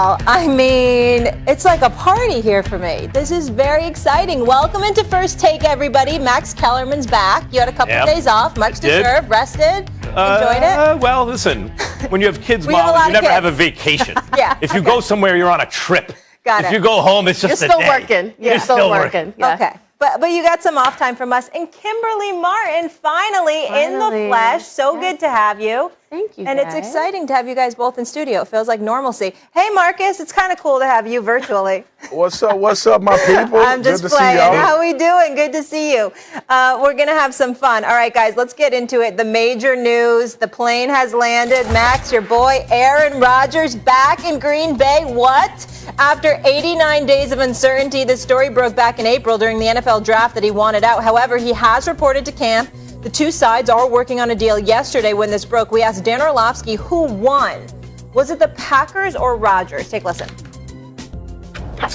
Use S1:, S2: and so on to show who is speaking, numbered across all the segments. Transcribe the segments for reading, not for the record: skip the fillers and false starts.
S1: Well, I mean, it's like a party here for me. This is very exciting. Welcome into First Take, everybody. Max Kellerman's back. You had a couple of days off, much deserved, rested, enjoyed it.
S2: Well, listen, when you have kids,
S1: We have a
S2: Molly,
S1: lot
S2: you
S1: of
S2: never
S1: kids.
S2: have a vacation.
S1: Yeah,
S2: If you go somewhere, you're on a trip.
S1: Got
S2: If
S1: it.
S2: you go home, it's just
S3: You're
S2: a
S3: still
S2: day.
S3: working.
S2: You're still
S3: working. Yeah.
S1: Okay. But you got some off time from us. And Kimberly Martin, finally in the flesh. So good to have you.
S3: Thank you,
S1: And it's
S3: guys.
S1: exciting to have you guys both in studio. It feels like normalcy. Hey, Marcus, it's kind of cool to have you virtually.
S4: What's up, my people?
S1: I'm just
S4: Good to
S1: playing.
S4: see y'all.
S1: How we doing? Good to see you. We're going to have some fun. All right, guys, let's get into it. The major news. The plane has landed. Max, your boy, Aaron Rodgers, back in Green Bay. What? After 89 days of uncertainty, this story broke back in April during the NFL draft that he wanted out. However, he has reported to camp. The two sides are working on a deal. Yesterday, when this broke, we asked Dan Orlovsky who won. Was it the Packers or Rodgers? Take a listen.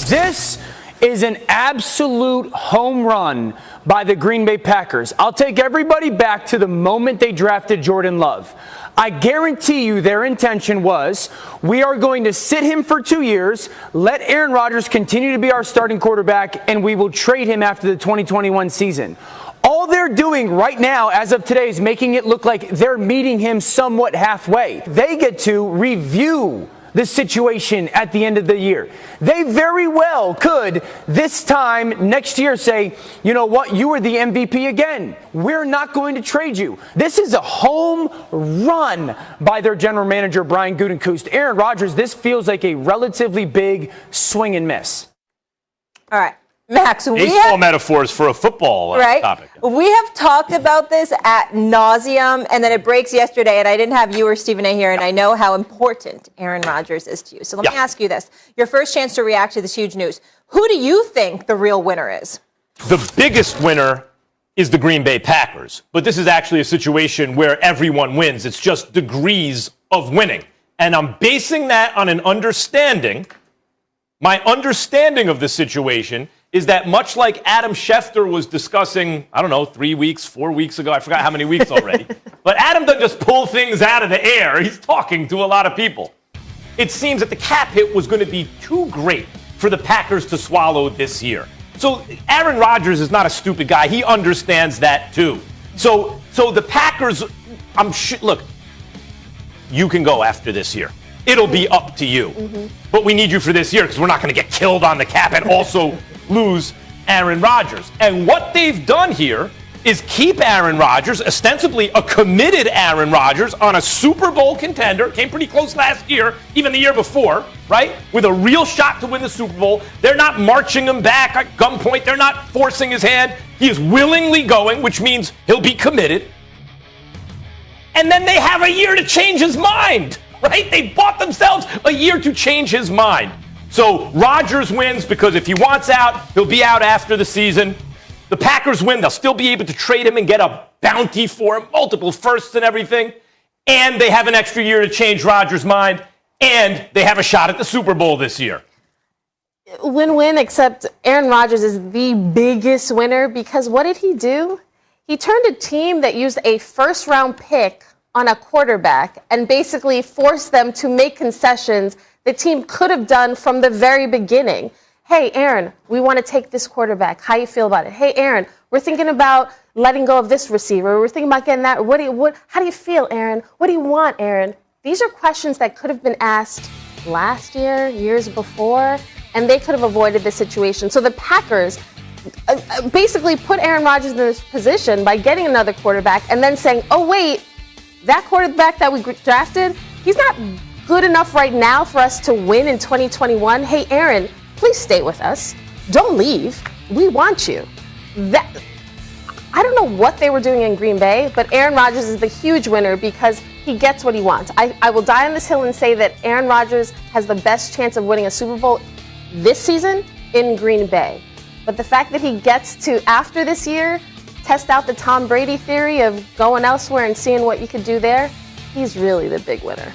S5: This is an absolute home run by the Green Bay Packers. I'll take everybody back to the moment they drafted Jordan Love. I guarantee you their intention was, we are going to sit him for 2 years, let Aaron Rodgers continue to be our starting quarterback, and we will trade him after the 2021 season. All they're doing right now, as of today, is making it look like they're meeting him somewhat halfway. They get to review the situation at the end of the year. They very well could, this time next year, say, you know what, you were the MVP again. We're not going to trade you. This is a home run by their general manager, Brian Gutekunst. Aaron Rodgers, this feels like a relatively big swing and miss.
S1: All right. Max,
S2: Baseball metaphors for a football topic.
S1: We have talked about this at nauseum, and then it breaks yesterday, and I didn't have you or Stephen A here, and I know how important Aaron Rodgers is to you. So let me ask you this. Your first chance to react to this huge news. Who do you think the real winner is?
S2: The biggest winner is the Green Bay Packers. But this is actually a situation where everyone wins. It's just degrees of winning. And I'm basing that on an understanding. My understanding of the situation is that much like Adam Schefter was discussing, 3 weeks, 4 weeks ago, I forgot how many weeks already, but Adam doesn't just pull things out of the air. He's talking to a lot of people. It seems that the cap hit was going to be too great for the Packers to swallow this year. So Aaron Rodgers is not a stupid guy. He understands that too. So the Packers, look, you can go after this year. It'll be up to you. Mm-hmm. But we need you for this year because we're not going to get killed on the cap and also lose Aaron Rodgers. And what they've done here is keep Aaron Rodgers, ostensibly a committed Aaron Rodgers, on a Super Bowl contender. Came pretty close last year, even the year before, right? With a real shot to win the Super Bowl. They're not marching him back at gunpoint. They're not forcing his hand. He is willingly going, which means he'll be committed. And then they have a year to change his mind. Right? They bought themselves a year to change his mind. So Rodgers wins because if he wants out, he'll be out after the season. The Packers win. They'll still be able to trade him and get a bounty for him, multiple firsts and everything. And they have an extra year to change Rodgers' mind. And they have a shot at the Super Bowl this year.
S3: Win-win, except Aaron Rodgers is the biggest winner because what did he do? He turned a team that used a first-round pick on a quarterback and basically forced them to make concessions the team could have done from the very beginning. Hey, Aaron, we want to take this quarterback. How you feel about it? Hey, Aaron, we're thinking about letting go of this receiver. We're thinking about getting that. How do you feel, Aaron? What do you want, Aaron? These are questions that could have been asked last year, years before, and they could have avoided this situation. So the Packers basically put Aaron Rodgers in this position by getting another quarterback and then saying, oh, wait, that quarterback that we drafted, he's not good enough right now for us to win in 2021. Hey, Aaron, please stay with us. Don't leave. We want you. I don't know what they were doing in Green Bay, but Aaron Rodgers is the huge winner because he gets what he wants. I will die on this hill and say that Aaron Rodgers has the best chance of winning a Super Bowl this season in Green Bay. But the fact that he gets to, after this year, test out the Tom Brady theory of going elsewhere and seeing what you could do there, he's really the big winner.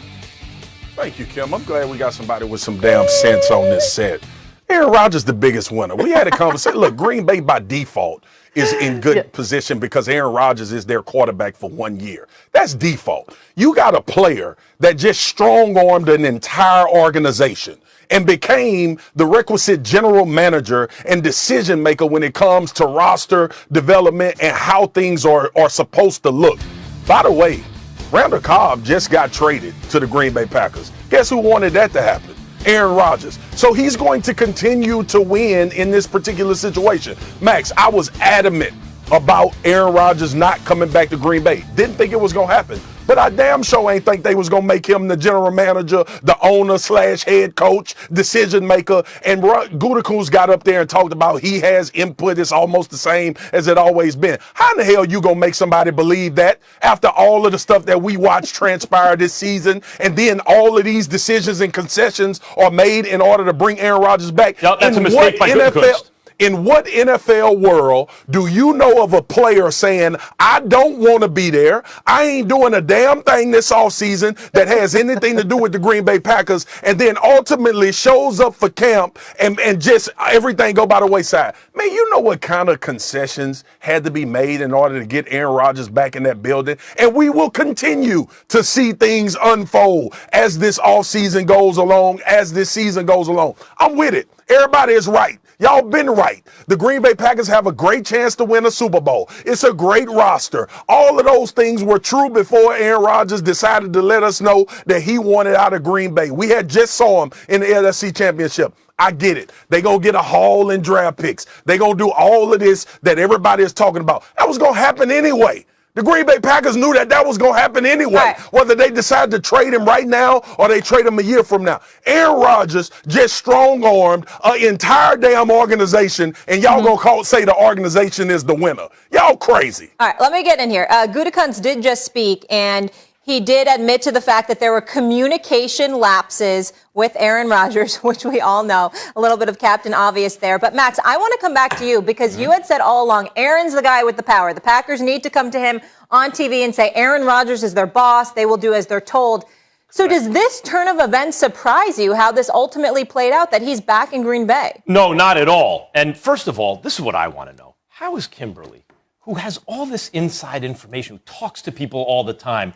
S4: Thank you, Kim. I'm glad we got somebody with some damn sense on this set. Aaron Rodgers the biggest winner. We had a conversation. Look, Green Bay by default is in good position because Aaron Rodgers is their quarterback for 1 year. That's default. You got a player that just strong-armed an entire organization and became the requisite general manager and decision maker when it comes to roster development and how things are supposed to look. By the way, Randall Cobb just got traded to the Green Bay Packers. Guess who wanted that to happen? Aaron Rodgers. So he's going to continue to win in this particular situation. Max, I was adamant about Aaron Rodgers not coming back to Green Bay. Didn't think it was going to happen. But I damn sure ain't think they was going to make him the general manager, the owner / head coach, decision maker. And Gutekunst got up there and talked about he has input. It's almost the same as it always been. How in the hell you going to make somebody believe that after all of the stuff that we watched transpire this season, and then all of these decisions and concessions are made in order to bring Aaron Rodgers back?
S2: Yep, that's a mistake by Gutekunst.
S4: In what NFL world do you know of a player saying, I don't want to be there, I ain't doing a damn thing this offseason that has anything to do with the Green Bay Packers, and then ultimately shows up for camp and just everything go by the wayside? Man, you know what kind of concessions had to be made in order to get Aaron Rodgers back in that building? And we will continue to see things unfold as this offseason goes along, as this season goes along. I'm with it. Everybody is right. Y'all been right. The Green Bay Packers have a great chance to win a Super Bowl. It's a great roster. All of those things were true before Aaron Rodgers decided to let us know that he wanted out of Green Bay. We had just saw him in the NFC Championship. I get it. They gonna get a haul in draft picks. They gonna do all of this that everybody is talking about. That was gonna happen anyway. The Green Bay Packers knew that was going to happen anyway, right, whether they decide to trade him right now or they trade him a year from now. Aaron Rodgers just strong-armed an entire damn organization, and y'all gonna say the organization is the winner. Y'all crazy.
S1: All right, let me get in here. Gutekunst did just speak, and he did admit to the fact that there were communication lapses with Aaron Rodgers, which we all know, a little bit of Captain Obvious there. But Max, I want to come back to you because you had said all along, Aaron's the guy with the power. The Packers need to come to him on TV and say, Aaron Rodgers is their boss. They will do as they're told. So does this turn of events surprise you, how this ultimately played out, that he's back in Green Bay?
S2: No, not at all. And first of all, this is what I want to know. How is Kimberly, who has all this inside information, who talks to people all the time,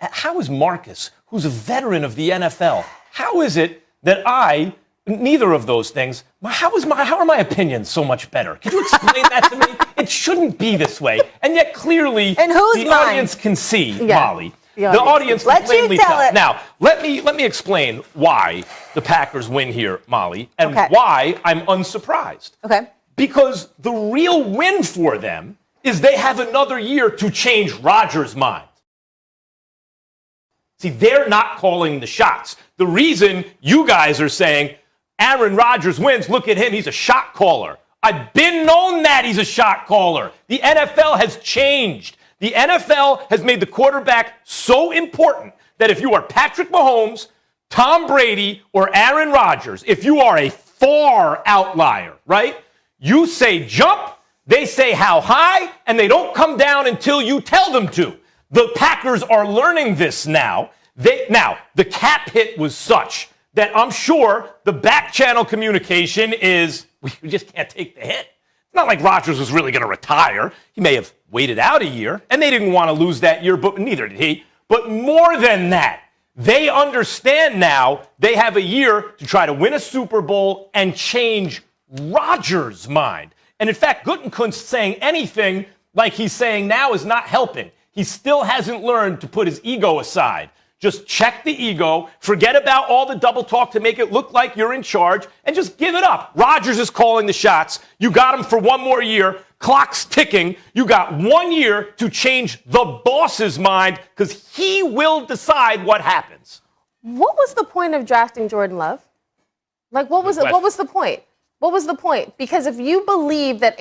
S2: how is Marcus, who's a veteran of the NFL, how is it that neither of those things, how are my opinions so much better? Can you explain that to me? It shouldn't be this way. And yet clearly the audience can see, Molly. The audience can plainly tell. Now, let me explain why the Packers win here, Molly, and why I'm unsurprised.
S1: Okay.
S2: Because the real win for them is they have another year to change Rodgers' mind. See, they're not calling the shots. The reason you guys are saying Aaron Rodgers wins, look at him, he's a shot caller. I've been known that he's a shot caller. The NFL has changed. The NFL has made the quarterback so important that if you are Patrick Mahomes, Tom Brady, or Aaron Rodgers, if you are a far outlier, right? You say jump, they say how high, and they don't come down until you tell them to. The Packers are learning this now. Now, the cap hit was such that I'm sure the back channel communication is, we just can't take the hit. It's not like Rodgers was really going to retire. He may have waited out a year, and they didn't want to lose that year, but neither did he. But more than that, they understand now they have a year to try to win a Super Bowl and change Rodgers' mind. And in fact, Gutekunst saying anything like he's saying now is not helping. He still hasn't learned to put his ego aside. Just check the ego, forget about all the double talk to make it look like you're in charge, and just give it up. Rodgers is calling the shots. You got him for one more year. Clock's ticking. You got 1 year to change the boss's mind because he will decide what happens.
S3: What was the point of drafting Jordan Love? Like, what was the point? What was the point? Because if you believe that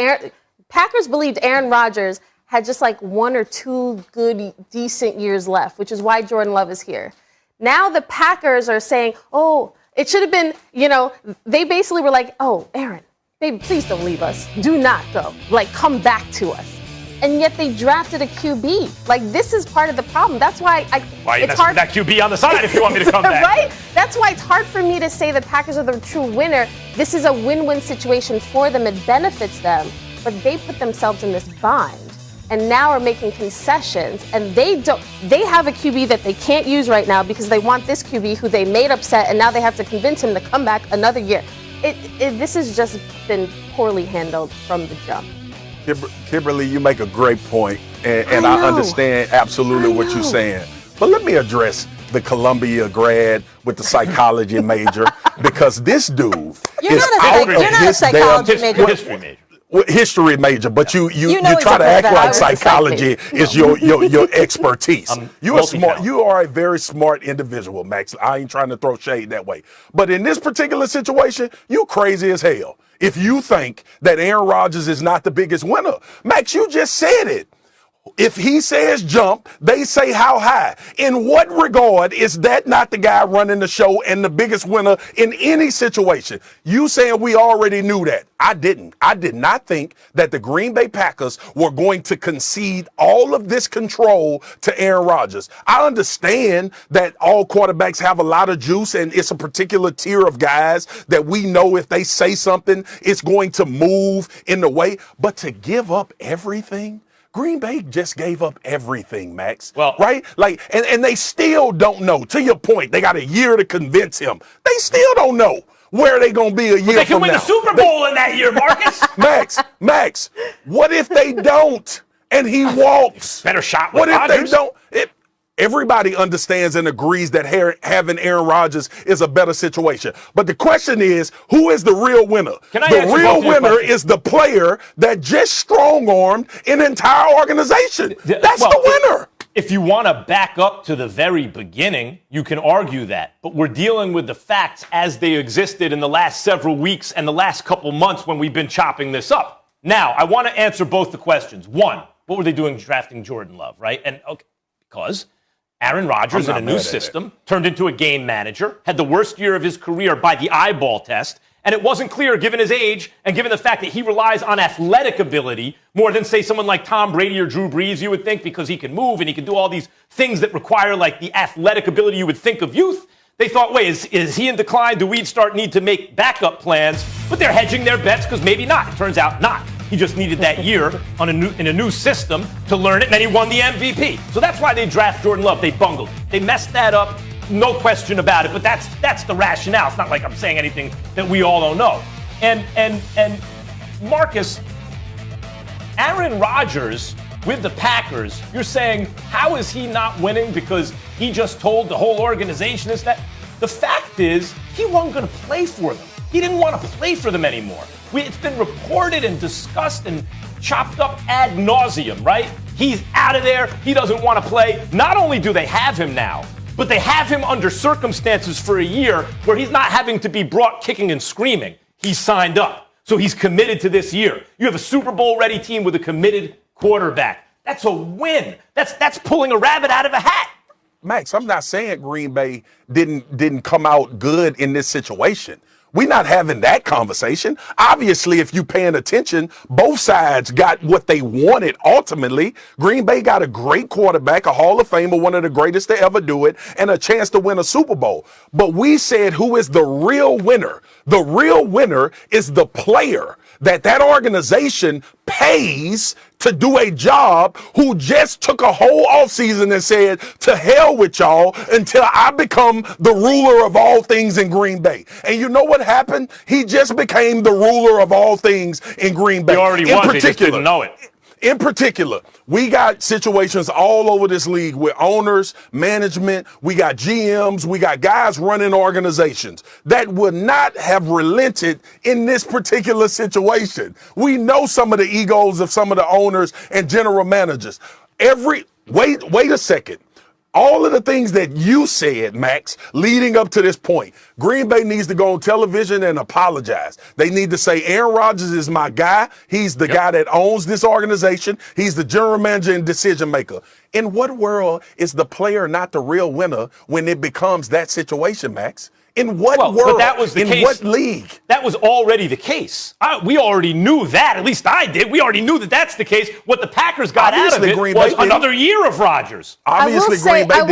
S3: Packers believed Aaron Rodgers had just like 1 or 2 good, decent years left, which is why Jordan Love is here. Now the Packers are saying, oh, it should have been, they basically were like, oh, Aaron, baby, please don't leave us. Do not go. Like, come back to us. And yet they drafted a QB. Like, this is part of the problem. That's why
S2: it's hard. That QB on the side if you want me to come back.
S3: Right? That's why it's hard for me to say the Packers are the true winner. This is a win-win situation for them. It benefits them. But they put themselves in this bind. and now are making concessions, and they have a QB that they can't use right now because they want this QB who they made upset, and now they have to convince him to come back another year. This has just been poorly handled from the jump.
S4: Kimberly, you make a great point, and I understand absolutely what you're saying. But let me address the Columbia grad with the psychology major, because this dude is out of his damn
S2: history major.
S4: History major, but you try to act like psychology is your expertise. You are smart. You are a very smart individual, Max. I ain't trying to throw shade that way. But in this particular situation, you crazy as hell if you think that Aaron Rodgers is not the biggest winner. Max, you just said it. If he says jump, they say how high. In what regard is that not the guy running the show and the biggest winner in any situation? You saying we already knew that. I didn't. I did not think that the Green Bay Packers were going to concede all of this control to Aaron Rodgers. I understand that all quarterbacks have a lot of juice, and it's a particular tier of guys that we know if they say something, it's going to move in the way. But to give up everything? Green Bay just gave up everything, Max.
S2: Well,
S4: right? Like, and they still don't know. To your point, they got a year to convince him. They still don't know where they're going to be a year from now.
S2: They can win the Super Bowl in that year, Marcus.
S4: Max, what if they don't and he walks?
S2: Better shot with
S4: What
S2: Rodgers.
S4: if they don't? Everybody understands and agrees that having Aaron Rodgers is a better situation. But the question is, who is the real winner? The real winner is the player that just strong-armed an entire organization. That's the winner.
S2: If you want to back up to the very beginning, you can argue that. But we're dealing with the facts as they existed in the last several weeks and the last couple months when we've been chopping this up. Now, I want to answer both the questions. One, what were they doing drafting Jordan Love, right? And because Aaron Rodgers in a new system turned into a game manager, had the worst year of his career by the eyeball test, and it wasn't clear, given his age and given the fact that he relies on athletic ability more than, say, someone like Tom Brady or Drew Brees, you would think, because he can move and he can do all these things that require, like, the athletic ability you would think of youth. They thought, wait, is he in decline? Do we need to make backup plans? But they're hedging their bets because maybe not. It turns out not. He just needed that year in a new system to learn it, and then he won the MVP. So that's why they draft Jordan Love. They bungled. They messed that up, no question about it. But that's the rationale. It's not like I'm saying anything that we all don't know. And Marcus, Aaron Rodgers with the Packers, you're saying, how is he not winning because he just told the whole organization this, that? The fact is, he wasn't going to play for them. He didn't want to play for them anymore. It's been reported and discussed and chopped up ad nauseum, right? He's out of there. He doesn't want to play. Not only do they have him now, but they have him under circumstances for a year where he's not having to be brought kicking and screaming. He's signed up. So he's committed to this year. You have a Super Bowl ready team with a committed quarterback. That's a win. That's pulling a rabbit out of a hat.
S4: Max, I'm not saying Green Bay didn't come out good in this situation. We're not having that conversation. Obviously, if you're paying attention, both sides got what they wanted ultimately. Green Bay got a great quarterback, a Hall of Famer, one of the greatest to ever do it, and a chance to win a Super Bowl. But we said, who is the real winner? The real winner is the player that organization pays to do a job, who just took a whole offseason and said, to hell with y'all until I become the ruler of all things in Green Bay. And you know what happened? He just became the ruler of all things in Green Bay.
S2: He already was, he just didn't know it.
S4: In particular, we got situations all over this league with owners, management, we got GMs, we got guys running organizations that would not have relented in this particular situation. We know some of the egos of some of the owners and general managers. Wait a second. All of the things that you said, Max, leading up to this point, Green Bay needs to go on television and apologize. They need to say, Aaron Rodgers is my guy. He's the guy that owns this organization. He's the general manager and decision maker. In what world is the player not the real winner when it becomes that situation, Max? In what world?
S2: But that was the case.
S4: In what league?
S2: That was already the case. We already knew that. At least I did. We already knew that that's the case. What the Packers got out of it was another year of Rodgers.
S4: Obviously, Green Bay didn't.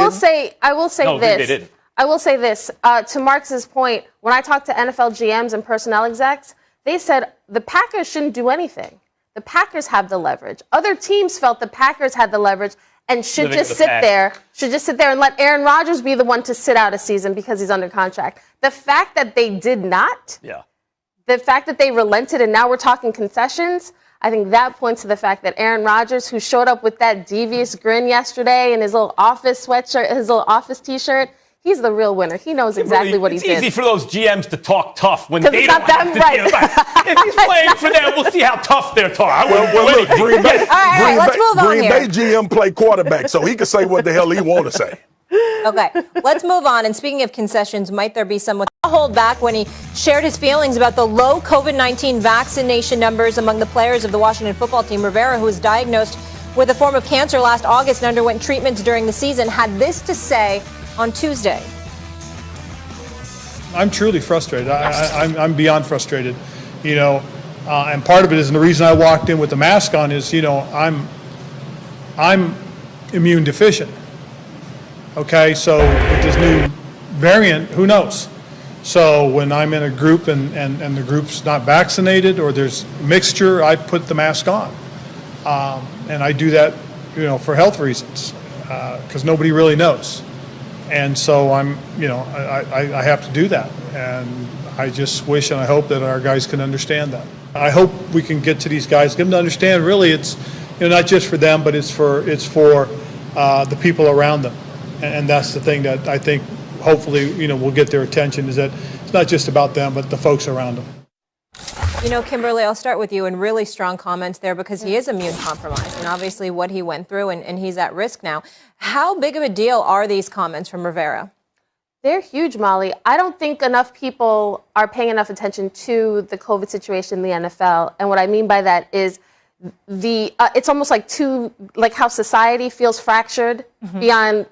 S3: I will say
S2: No,
S3: this.
S2: they didn't.
S3: I will say this. To Marcus's point, when I talked to NFL GMs and personnel execs, they said the Packers shouldn't do anything. The Packers have the leverage. Other teams felt the Packers had the leverage and should
S2: Living
S3: just
S2: the
S3: sit
S2: pack.
S3: there. Should just sit there and let Aaron Rodgers be the one to sit out a season because he's under contract. The fact that they did not, the fact that they relented, and now we're talking concessions, I think that points to the fact that Aaron Rodgers, who showed up with that devious grin yesterday and his little office sweatshirt, his little office T-shirt, he's the real winner. He knows exactly what he did.
S2: It's easy for those GMs to talk tough when they
S3: it's
S2: don't
S3: not them,
S2: have to
S3: right.
S2: deal. If he's playing for them, we'll see how tough they're talking.
S4: Well, look, Green Bay,
S1: right, let's move on
S4: Green
S1: here.
S4: Bay GM play quarterback, so he can say what the hell he want to say.
S1: Okay, let's move on. And speaking of concessions, might there be some with a hold back when he shared his feelings about the low COVID-19 vaccination numbers among the players of the Washington football team? Rivera, who was diagnosed with a form of cancer last August and underwent treatments during the season, had this to say on Tuesday.
S6: I'm truly frustrated. I'm beyond frustrated, and part of it is, and the reason I walked in with the mask on is, I'm immune deficient. Okay, so with this new variant, who knows? So when I'm in a group and the group's not vaccinated or there's a mixture, I put the mask on. And I do that, for health reasons, because nobody really knows. And so I have to do that. And I just wish and I hope that our guys can understand that. I hope we can get to these guys, get them to understand really it's, not just for them, but it's for the people around them. And that's the thing that I think hopefully, will get their attention, is that it's not just about them, but the folks around them.
S1: Kimberly, I'll start with you, and really strong comments there because he is immune compromised and obviously what he went through and he's at risk now. How big of a deal are these comments from Rivera?
S3: They're huge, Molly. I don't think enough people are paying enough attention to the COVID situation in the NFL. And what I mean by that is it's almost like how society feels fractured beyond,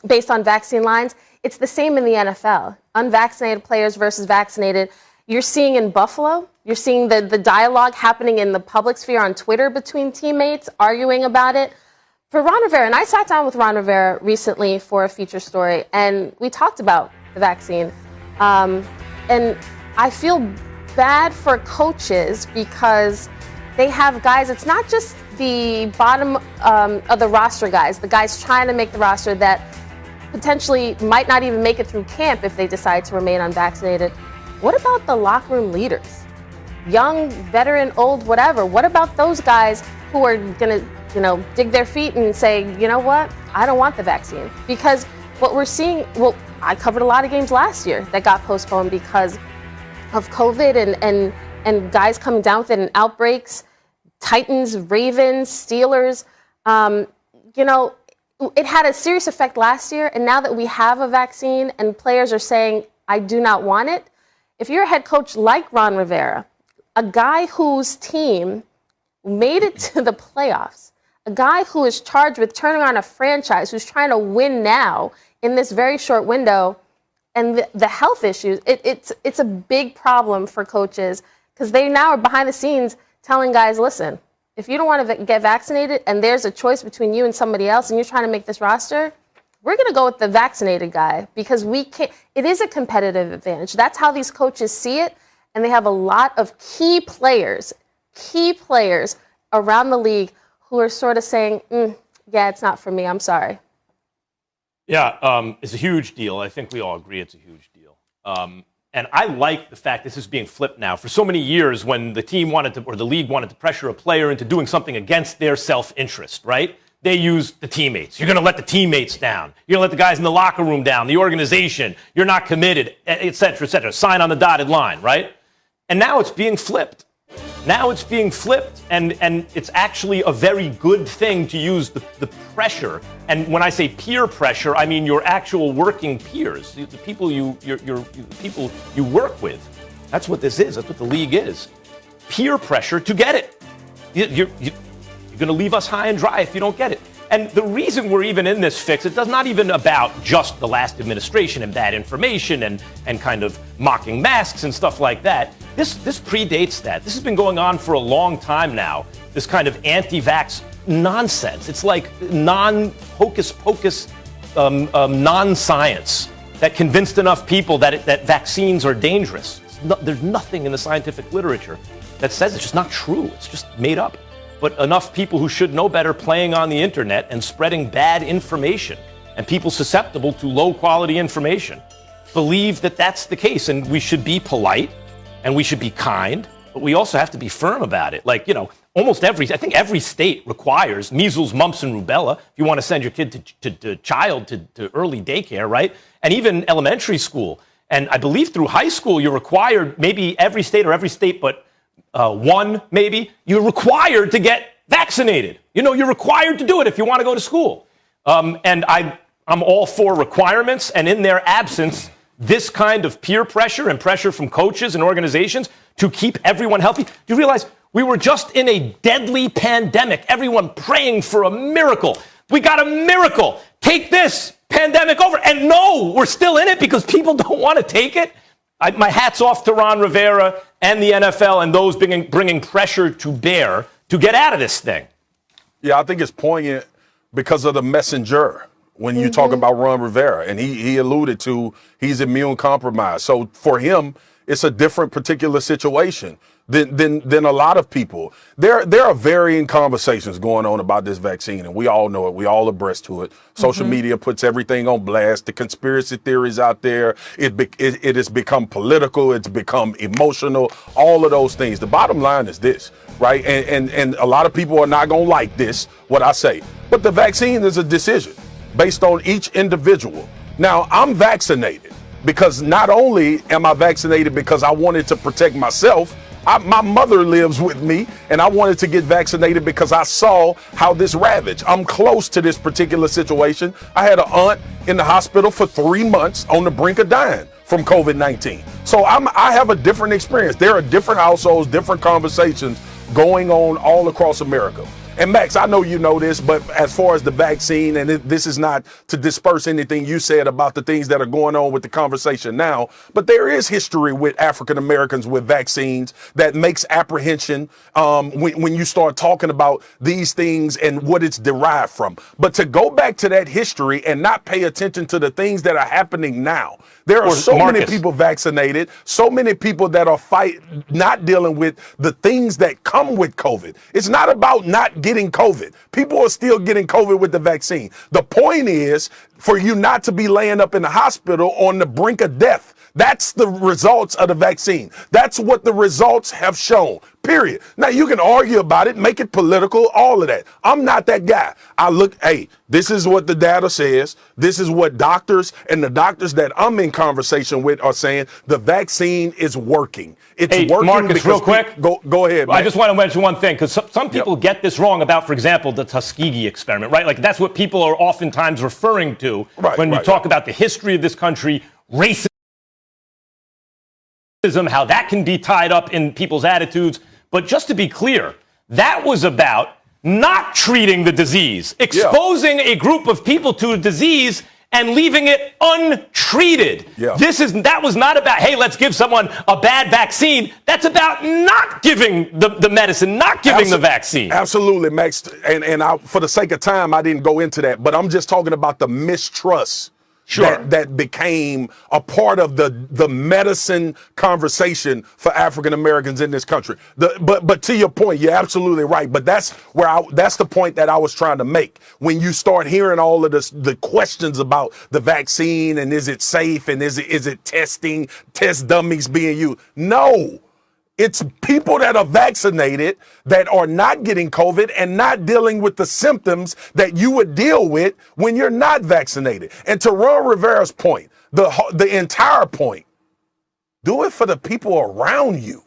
S3: based on vaccine lines. It's the same in the NFL. Unvaccinated players versus vaccinated. You're seeing in Buffalo, you're seeing the dialogue happening in the public sphere on Twitter between teammates arguing about it. For Ron Rivera, and I sat down with Ron Rivera recently for a feature story, and we talked about the vaccine. And I feel bad for coaches because they have guys, it's not just the bottom of the roster guys, the guys trying to make the roster that potentially might not even make it through camp if they decide to remain unvaccinated. What about the locker room leaders? Young, veteran, old, whatever. What about those guys who are going to, dig their feet and say, you know what, I don't want the vaccine? Because what we're seeing, I covered a lot of games last year that got postponed because of COVID and guys coming down with it and outbreaks. Titans, Ravens, Steelers, it had a serious effect last year. And now that we have a vaccine and players are saying, I do not want it. If you're a head coach like Ron Rivera, a guy whose team made it to the playoffs, a guy who is charged with turning on a franchise, who's trying to win now in this very short window, and the health issues, it's a big problem for coaches because they now are behind the scenes telling guys, listen, if you don't want to get vaccinated and there's a choice between you and somebody else and you're trying to make this roster, we're going to go with the vaccinated guy because we can't. It is a competitive advantage. That's how these coaches see it. And they have a lot of key players around the league who are sort of saying, yeah, it's not for me. I'm sorry.
S2: Yeah, it's a huge deal. I think we all agree it's a huge deal. And I like the fact this is being flipped now. For so many years, when the team wanted to, or the league wanted to pressure a player into doing something against their self-interest, right? They use the teammates. You're going to let the teammates down. You're going to let the guys in the locker room down, the organization. You're not committed, et cetera, et cetera. Sign on the dotted line, right? And now it's being flipped. Now it's being flipped, and it's actually a very good thing to use the pressure. And when I say peer pressure, I mean your actual working peers, the people the people you work with. That's what this is. That's what the league is. Peer pressure to get it. You're going to leave us high and dry if you don't get it. And the reason we're even in this fix, it's not even about just the last administration and bad information and kind of mocking masks and stuff like that. This predates that. This has been going on for a long time now, this kind of anti-vax nonsense. It's like non-hocus-pocus non-science that convinced enough people that vaccines are dangerous. There's nothing in the scientific literature that says it's just not true. It's just made up. But enough people who should know better playing on the internet and spreading bad information, and people susceptible to low-quality information, believe that that's the case. And we should be polite, and we should be kind, but we also have to be firm about it. Like, almost I think every state requires measles, mumps, and rubella if you want to send your kid to early daycare, right? And even elementary school. And I believe through high school, you're required, maybe every state but one, maybe, you're required to get vaccinated. You're required to do it if you want to go to school. And I'm all for requirements, and in their absence, this kind of peer pressure and pressure from coaches and organizations to keep everyone healthy. Do you realize we were just in a deadly pandemic, everyone praying for a miracle? We got a miracle. Take this pandemic over. And no, we're still in it because people don't want to take it. My hat's off to Ron Rivera and the NFL and those bringing pressure to bear to get out of this thing.
S4: Yeah, I think it's poignant because of the messenger when you talk about Ron Rivera. And he alluded to he's immune compromised. So for him, it's a different particular situation than a lot of people. There are varying conversations going on about this vaccine, and we all know it. We all abreast to it. Social media puts everything on blast. The conspiracy theories out there. It has become political. It's become emotional. All of those things. The bottom line is this, right? And a lot of people are not going to like this, what I say. But the vaccine is a decision based on each individual. Now, I'm vaccinated because not only am I vaccinated because I wanted to protect myself, my mother lives with me, and I wanted to get vaccinated because I saw how this ravaged. I'm close to this particular situation. I had an aunt in the hospital for 3 months on the brink of dying from COVID-19. So I have a different experience. There are different households, different conversations going on all across America. And Max, I know you know this, but as far as the vaccine, and this is not to disperse anything you said about the things that are going on with the conversation now, but there is history with African Americans with vaccines that makes apprehension when you start talking about these things and what it's derived from. But to go back to that history and not pay attention to the things that are happening now, there are so many people vaccinated, so many people that are not dealing with the things that come with COVID. It's not about not getting COVID. People are still getting COVID with the vaccine. The point is for you not to be laying up in the hospital on the brink of death. That's the results of the vaccine. That's what the results have shown, period. Now, you can argue about it, make it political, all of that. I'm not that guy. This is what the data says. This is what doctors and the doctors that I'm in conversation with are saying. The vaccine is working. It's working.
S2: Marcus, real quick.
S4: Go ahead, man.
S2: I just want to mention one thing, because some people get this wrong about, for example, the Tuskegee experiment, right? Like, that's what people are oftentimes referring to when you talk about the history of this country, racism, how that can be tied up in people's attitudes. But just to be clear, that was about not treating the disease, exposing a group of people to a disease and leaving it untreated.
S4: Yeah.
S2: That was not about, hey, let's give someone a bad vaccine. That's about not giving the medicine, not giving the vaccine.
S4: Absolutely, Max. And for the sake of time, I didn't go into that, but I'm just talking about the mistrust.
S2: Sure.
S4: That became a part of the medicine conversation for African Americans in this country. But to your point, you're absolutely right. But that's the point that I was trying to make. When you start hearing all of the questions about the vaccine and is it safe and is it test dummies being used? No. It's people that are vaccinated that are not getting COVID and not dealing with the symptoms that you would deal with when you're not vaccinated. And to Ron Rivera's point, the entire point, do it for the people around you.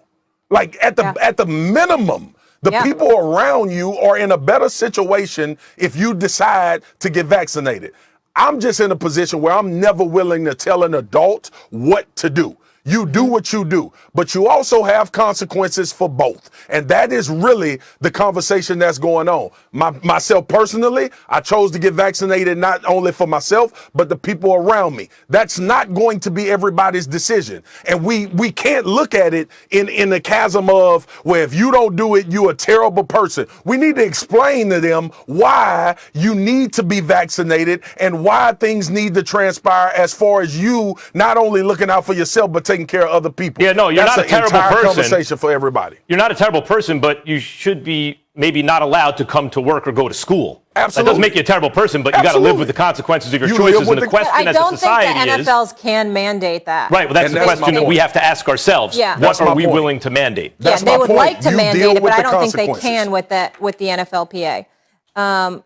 S4: Like at the minimum, the people around you are in a better situation if you decide to get vaccinated. I'm just in a position where I'm never willing to tell an adult what to do. You do what you do, but you also have consequences for both. And that is really the conversation that's going on. Myself personally, I chose to get vaccinated not only for myself, but the people around me. That's not going to be everybody's decision. And we can't look at it in the chasm of, well, if you don't do it, you're a terrible person. We need to explain to them why you need to be vaccinated and why things need to transpire as far as you not only looking out for yourself, but taking taking care of other people.
S2: Yeah, no, you're
S4: That's
S2: not a terrible
S4: entire
S2: person.
S4: Conversation for everybody.
S2: You're not a terrible person, but you should be maybe not allowed to come to work or go to school.
S4: Absolutely.
S2: That doesn't make you a terrible person, but you got to live with the consequences of your choices. And the question
S1: I
S2: as a
S1: don't think
S2: society
S1: the
S2: is,
S1: NFLs can mandate that.
S2: right, well, that's the question that we have to ask ourselves.
S1: Yeah.
S2: What
S4: That's
S2: are
S4: my
S2: we
S4: point.
S2: willing to mandate?
S1: Yeah, they would like to mandate it, but I don't think they
S4: consequences.
S1: can with the NFLPA.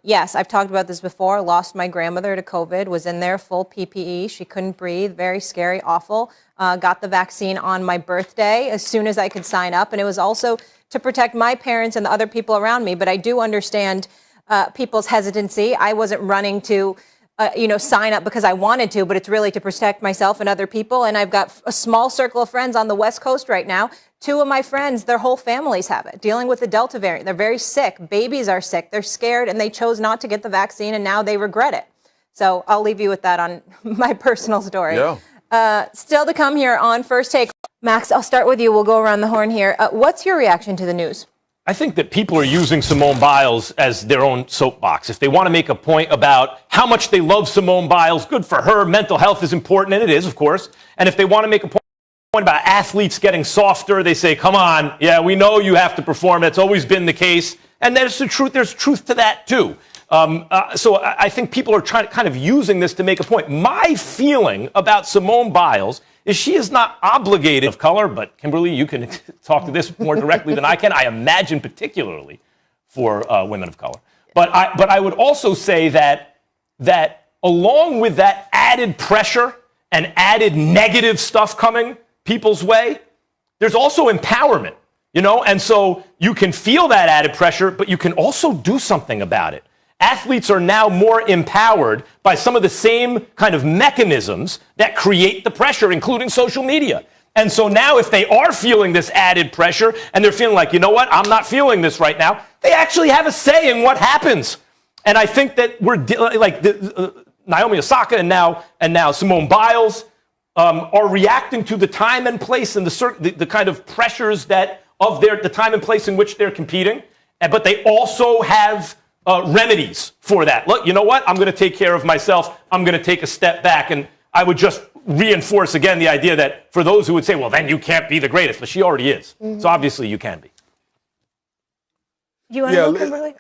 S1: Yes, I've talked about this before. Lost my grandmother to COVID, was in there full PPE. She couldn't breathe, very scary, awful. Got the vaccine on my birthday as soon as I could sign up. And it was also to protect my parents and the other people around me. But I do understand people's hesitancy. I wasn't running to sign up because I wanted to, but it's really to protect myself and other people. And I've got a small circle of friends on the West Coast right now. 2 of my friends, their whole families have it, dealing with the Delta variant. They're very sick. Babies are sick. They're scared, and they chose not to get the vaccine, and now they regret it. So I'll leave you with that on my personal story.
S4: Yeah.
S1: Still to come here on First Take. Max, I'll start with you. We'll go around the horn here. What's your reaction to the news?
S2: I think that people are using Simone Biles as their own soapbox. If they want to make a point about how much they love Simone Biles, good for her, mental health is important, and it is, of course. And if they want to make a point about athletes getting softer, they say, come on, yeah, we know you have to perform. That's always been the case. And there's the truth. There's truth to that, too. So I think people are kind of using this to make a point. My feeling about Simone Biles is she is not obligated of color, but Kimberly, you can talk to this more directly than I can. I imagine particularly for women of color. But I would also say that along with that added pressure and added negative stuff coming people's way, there's also empowerment, and so you can feel that added pressure, but you can also do something about it. Athletes are now more empowered by some of the same kind of mechanisms that create the pressure, including social media. And so now if they are feeling this added pressure and they're feeling like, you know what, I'm not feeling this right now, they actually have a say in what happens. And I think that we're Naomi Osaka and now Simone Biles are reacting to the time and place and the kind of pressures the time and place in which they're competing. But they also have remedies for that. Look, you know what? I'm going to take care of myself. I'm going to take a step back. And I would just reinforce again the idea that for those who would say, well, then you can't be the greatest, but she already is. Mm-hmm. So obviously you can be.
S1: You want to go, Kimberly?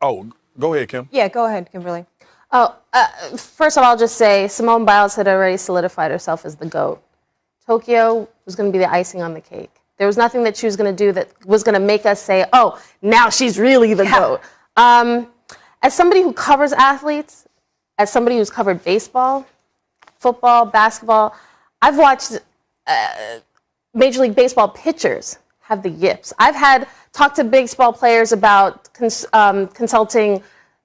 S4: Oh, go ahead, Kim.
S1: Yeah, go ahead, Kimberly.
S3: First of all, I'll just say Simone Biles had already solidified herself as the GOAT. Tokyo was going to be the icing on the cake. There was nothing that she was going to do that was going to make us say, oh, now she's really the GOAT. As somebody who covers athletes, as somebody who's covered baseball, football, basketball, I've watched Major League Baseball pitchers have the yips. I've talked to baseball players about consulting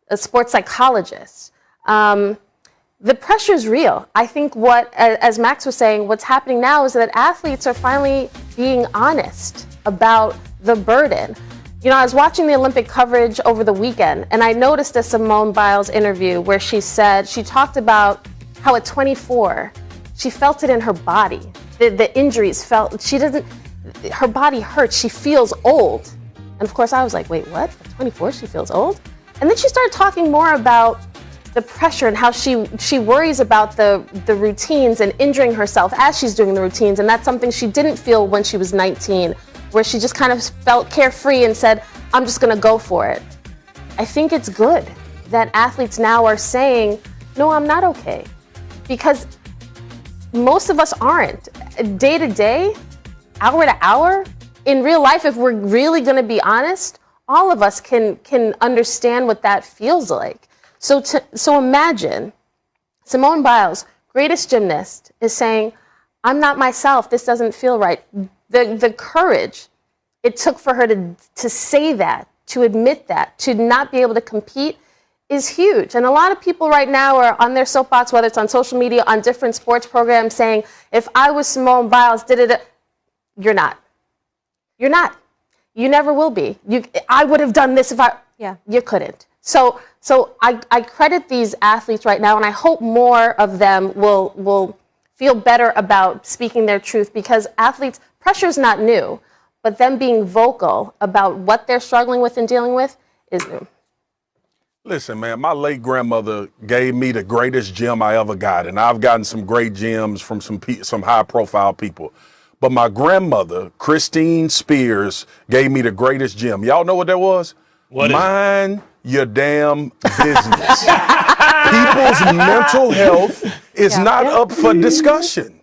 S3: a sports psychologist. The pressure is real. I think as Max was saying, what's happening now is that athletes are finally being honest about the burden. I was watching the Olympic coverage over the weekend, and I noticed a Simone Biles interview where she talked about how at 24, she felt it in her body. The injuries her body hurts. She feels old. And of course I was like, wait, what? At 24, she feels old? And then she started talking more about the pressure and how she worries about the routines and injuring herself as she's doing the routines. And that's something she didn't feel when she was 19, where she just kind of felt carefree and said, I'm just going to go for it. I think it's good that athletes now are saying, no, I'm not okay. Because most of us aren't. Day to day, hour to hour, in real life, if we're really going to be honest, all of us can understand what that feels like. So imagine Simone Biles, greatest gymnast, is saying, I'm not myself. This doesn't feel right. The courage it took for her to say that, to admit that, to not be able to compete is huge. And a lot of people right now are on their soapbox, whether it's on social media, on different sports programs, saying, if I was Simone Biles, you're not. You're not. You never will be. I would have done this if you couldn't. So I credit these athletes right now, and I hope more of them will feel better about speaking their truth, because athletes, pressure's not new, but them being vocal about what they're struggling with and dealing with is new.
S4: Listen, man, my late grandmother gave me the greatest gem I ever got, and I've gotten some great gems from some high-profile people. But my grandmother, Christine Spears, gave me the greatest gem. Y'all know what that was?
S2: What is it?
S4: Mind your damn business. People's mental health is not up for discussion.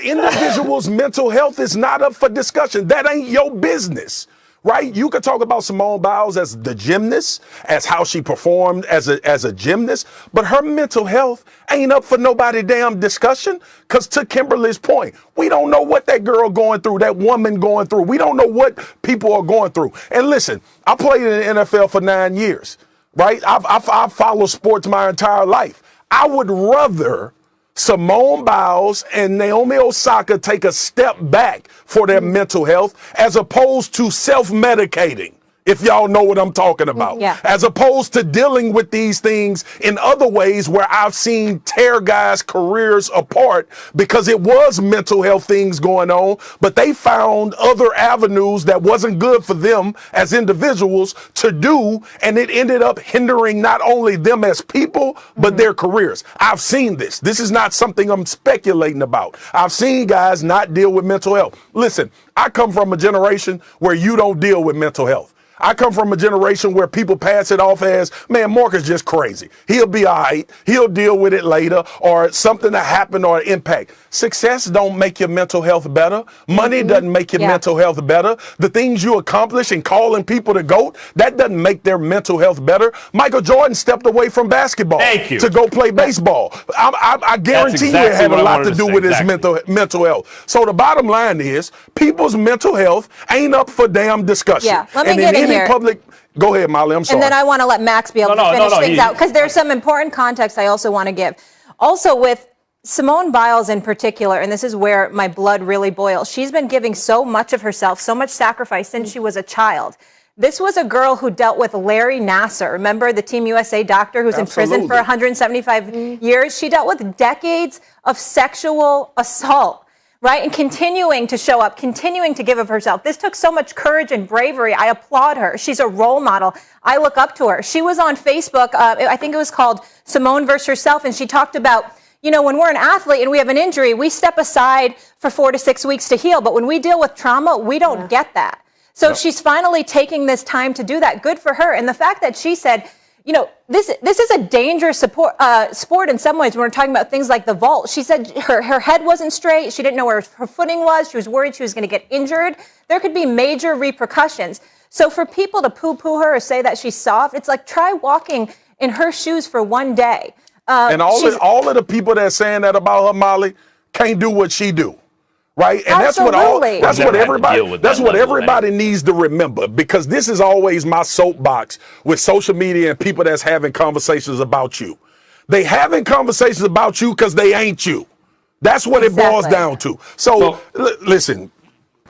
S4: Individuals' mental health is not up for discussion. That ain't your business. Right? You could talk about Simone Biles as the gymnast, as how she performed as a gymnast, but her mental health ain't up for nobody damn discussion. Because to Kimberly's point, we don't know what that girl going through, that woman going through. We don't know what people are going through. And listen, I played in the NFL for 9 years, right? I've followed sports my entire life. I would rather Simone Biles and Naomi Osaka take a step back for their mental health as opposed to self-medicating, if y'all know what I'm talking about.
S1: Yeah.
S4: As opposed to dealing with these things in other ways where I've seen tear guys' careers apart because it was mental health things going on, but they found other avenues that wasn't good for them as individuals to do, and it ended up hindering not only them as people, but their careers. I've seen this. This is not something I'm speculating about. I've seen guys not deal with mental health. Listen, I come from a generation where you don't deal with mental health. I come from a generation where people pass it off as, man, Mark is just crazy. He'll be all right. He'll deal with it later, or something that happened or impact. Success don't make your mental health better. Money doesn't make your mental health better. The things you accomplish and calling people the GOAT, that doesn't make their mental health better. Michael Jordan stepped away from basketball to go play baseball. I guarantee you it had a lot to do with his mental health. So the bottom line is people's mental health ain't up for damn discussion.
S1: Yeah, let me get in here.
S4: Public, go ahead, Molly. I'm sorry.
S1: And then I want to let Max be able to finish things out because there's some important context I also want to give. Also with Simone Biles in particular, and this is where my blood really boils. She's been giving so much of herself, so much sacrifice since she was a child. This was a girl who dealt with Larry Nassar. Remember the Team USA doctor who's in prison for 175 years? She dealt with decades of sexual assault. Right? And continuing to show up, continuing to give of herself. This took so much courage and bravery. I applaud her. She's a role model. I look up to her. She was on Facebook. I think it was called Simone versus Herself. And she talked about, you know, when we're an athlete and we have an injury, we step aside for 4 to 6 weeks to heal. But when we deal with trauma, we don't get that. So she's finally taking this time to do that. Good for her. And the fact that she said, you know, this is a dangerous sport in some ways when we're talking about things like the vault. She said her head wasn't straight. She didn't know where her footing was. She was worried she was going to get injured. There could be major repercussions. So for people to poo-poo her or say that she's soft, it's like try walking in her shoes for one day.
S4: And all of the people that are saying that about her, Molly, can't do what she do. Right? And that's what everybody needs to remember, because this is always my soapbox with social media and people that's having conversations about you. They having conversations about you because they ain't you. That's what it boils down to. So listen,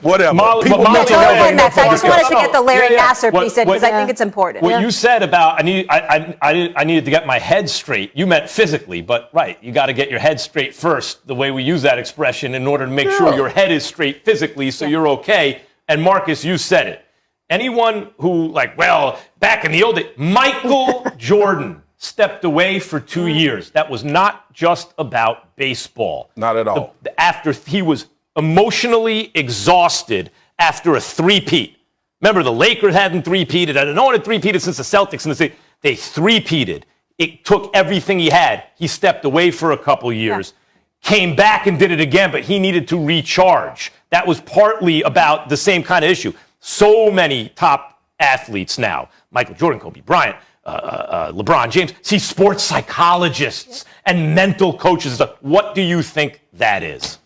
S4: whatever. People mental health ain't up for
S1: I just wanted to get the Larry Nassar
S2: What-
S1: piece in because I think it's important.
S2: What you said about I needed to get my head straight. You meant physically, but right, you got to get your head straight first. The way we use that expression in order to make sure your head is straight physically, so you're okay. And Marcus, you said it. Anyone who back in the old days, Michael Jordan stepped away for 2 years. That was not just about baseball.
S4: Not at all.
S2: After he was emotionally exhausted after a three-peat. Remember, the Lakers hadn't three-peated, and no one had three-peated since the Celtics. And they three-peated. It took everything he had. He stepped away for a couple years, came back and did it again, but he needed to recharge. That was partly about the same kind of issue. So many top athletes now, Michael Jordan, Kobe Bryant, LeBron James, see sports psychologists and mental coaches. What do you think that is?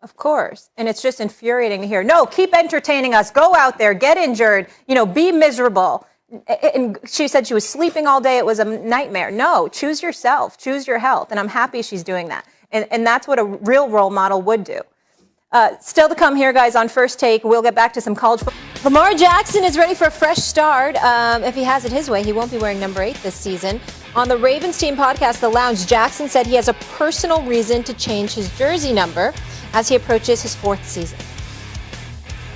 S1: Of course. And it's just infuriating to hear, no, keep entertaining us. Go out there, get injured, be miserable. And she said she was sleeping all day. It was a nightmare. No, choose yourself, choose your health. And I'm happy she's doing that. And that's what a real role model would do. Still to come here, guys, on First Take. We'll get back to some college football. Lamar Jackson is ready for a fresh start. If he has it his way, he won't be wearing number 8 this season. On the Ravens team podcast, The Lounge, Jackson said he has a personal reason to change his jersey number as he approaches his 4th season.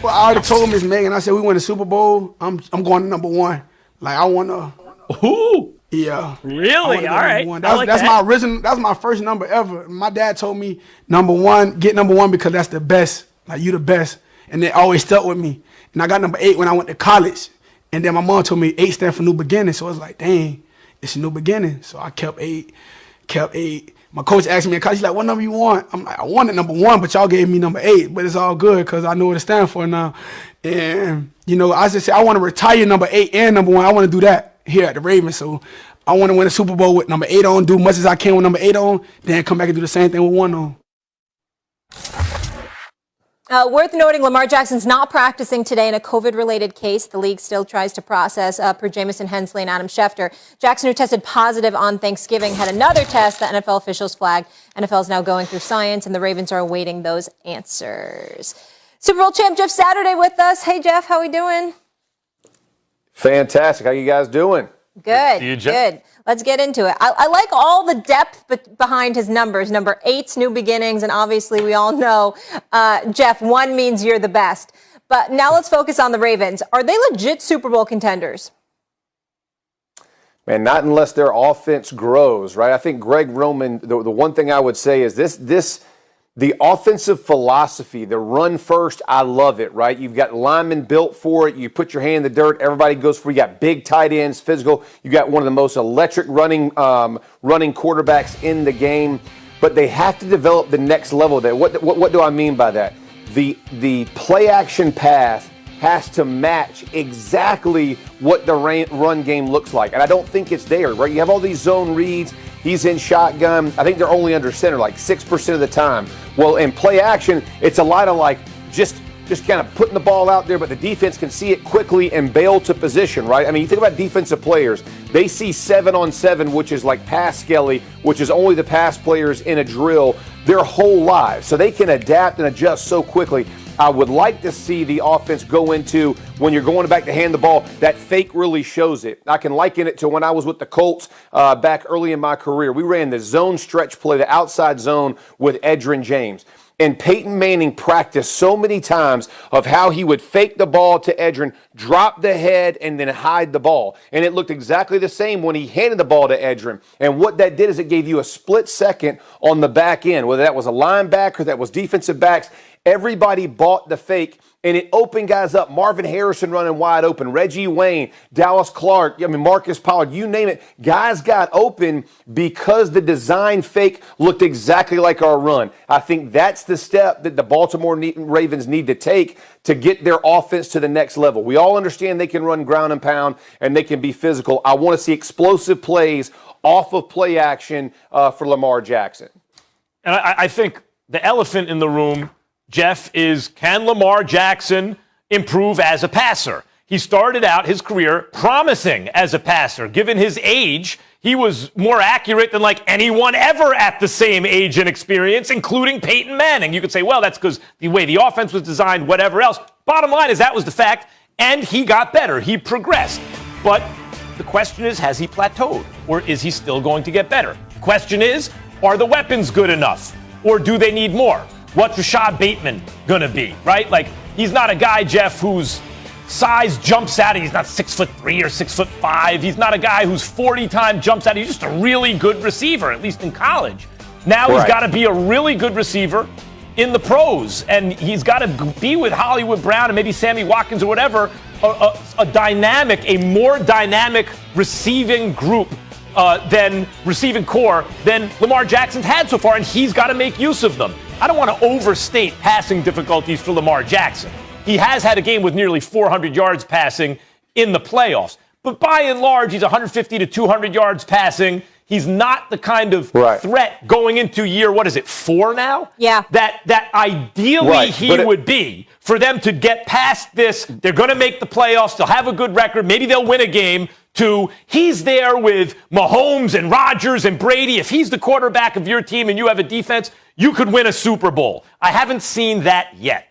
S7: Well, I already told Miss Megan, I said, we win the Super Bowl, I'm going to number 1. Like, I want to.
S2: Who?
S7: Yeah.
S5: Really? All right.
S7: That's my original. That's my first number ever. My dad told me number 1, get number 1 because that's the best. Like you the best, and it always stuck with me. And I got number 8 when I went to college, and then my mom told me 8 stand for new beginning. So I was like, dang, it's a new beginning. So I kept 8. My coach asked me in college, he's like, what number you want? I'm like, I wanted number 1, but y'all gave me number 8. But it's all good because I know what it stands for now. And, you know, I just said, I want to retire number 8 and number 1. I want to do that here at the Ravens. So I want to win a Super Bowl with number 8 on, do much as I can with number 8 on, then come back and do the same thing with 1 on.
S1: Worth noting, Lamar Jackson's not practicing today in a COVID-related case. The league still tries to process per Jamison Hensley and Adam Schefter. Jackson, who tested positive on Thanksgiving, had another test that NFL officials flagged. NFL is now going through science, and the Ravens are awaiting those answers. Super Bowl champ Jeff Saturday with us. Hey, Jeff, how we doing?
S8: Fantastic. How you guys doing?
S1: Good.
S2: See you, Jeff.
S1: Good. Let's get into it. I like all the depth behind his numbers. Number 8's new beginnings, and obviously we all know, Jeff, 1 means you're the best. But now let's focus on the Ravens. Are they legit Super Bowl contenders?
S8: Man, not unless their offense grows, right? I think Greg Roman, the one thing I would say is the offensive philosophy, the run first, I love it, right? You've got linemen built for it. You put your hand in the dirt, everybody goes for it. You got big tight ends, physical. You got one of the most electric running quarterbacks in the game. But they have to develop the next level there. What do I mean by that? The play action pass has to match exactly what the run game looks like. And I don't think it's there, right? You have all these zone reads. He's in shotgun. I think they're only under center like 6% of the time. Well, in play action, it's a lot of like just kind of putting the ball out there, but the defense can see it quickly and bail to position, right? I mean, you think about defensive players. They see 7-on-7, which is like pass skelly, which is only the pass players in a drill their whole lives. So they can adapt and adjust so quickly. I would like to see the offense go into, when you're going back to hand the ball, that fake really shows it. I can liken it to when I was with the Colts back early in my career. We ran the zone stretch play, the outside zone with Edgerrin James. And Peyton Manning practiced so many times of how he would fake the ball to Edgerrin, drop the head, and then hide the ball. And it looked exactly the same when he handed the ball to Edgerrin. And what that did is it gave you a split second on the back end, whether that was a linebacker, that was defensive backs. Everybody bought the fake, and it opened guys up. Marvin Harrison running wide open, Reggie Wayne, Dallas Clark, Marcus Pollard, you name it. Guys got open because the design fake looked exactly like our run. I think that's the step that the Baltimore Ravens need to take to get their offense to the next level. We all understand they can run ground and pound, and they can be physical. I want to see explosive plays off of play action for Lamar Jackson.
S2: And I think the elephant in the room, Jeff, is can Lamar Jackson improve as a passer? He started out his career promising as a passer. Given his age, he was more accurate than like anyone ever at the same age and experience, including Peyton Manning. You could say, well, that's because the way the offense was designed, whatever else. Bottom line is that was the fact, and he got better. He progressed. But the question is, has he plateaued, or is he still going to get better? The question is, are the weapons good enough, or do they need more? What's Rashad Bateman going to be, right? Like, he's not a guy, Jeff, whose size jumps out. He's not 6'3" or 6'5". He's not a guy whose 40 time jumps out. He's just a really good receiver, at least in college. Now He's got to be a really good receiver in the pros, and he's got to be with Hollywood Brown and maybe Sammy Watkins or whatever, a more dynamic receiving group receiving core than Lamar Jackson's had so far, and he's got to make use of them. I don't want to overstate passing difficulties for Lamar Jackson. He has had a game with nearly 400 yards passing in the playoffs. But by and large, he's 150 to 200 yards passing. He's not the kind of threat going into year, 4 now?
S1: Yeah.
S2: That ideally he would be. For them to get past this, they're going to make the playoffs, they'll have a good record, maybe they'll win a game, to he's there with Mahomes and Rodgers and Brady. If he's the quarterback of your team and you have a defense, you could win a Super Bowl. I haven't seen that yet.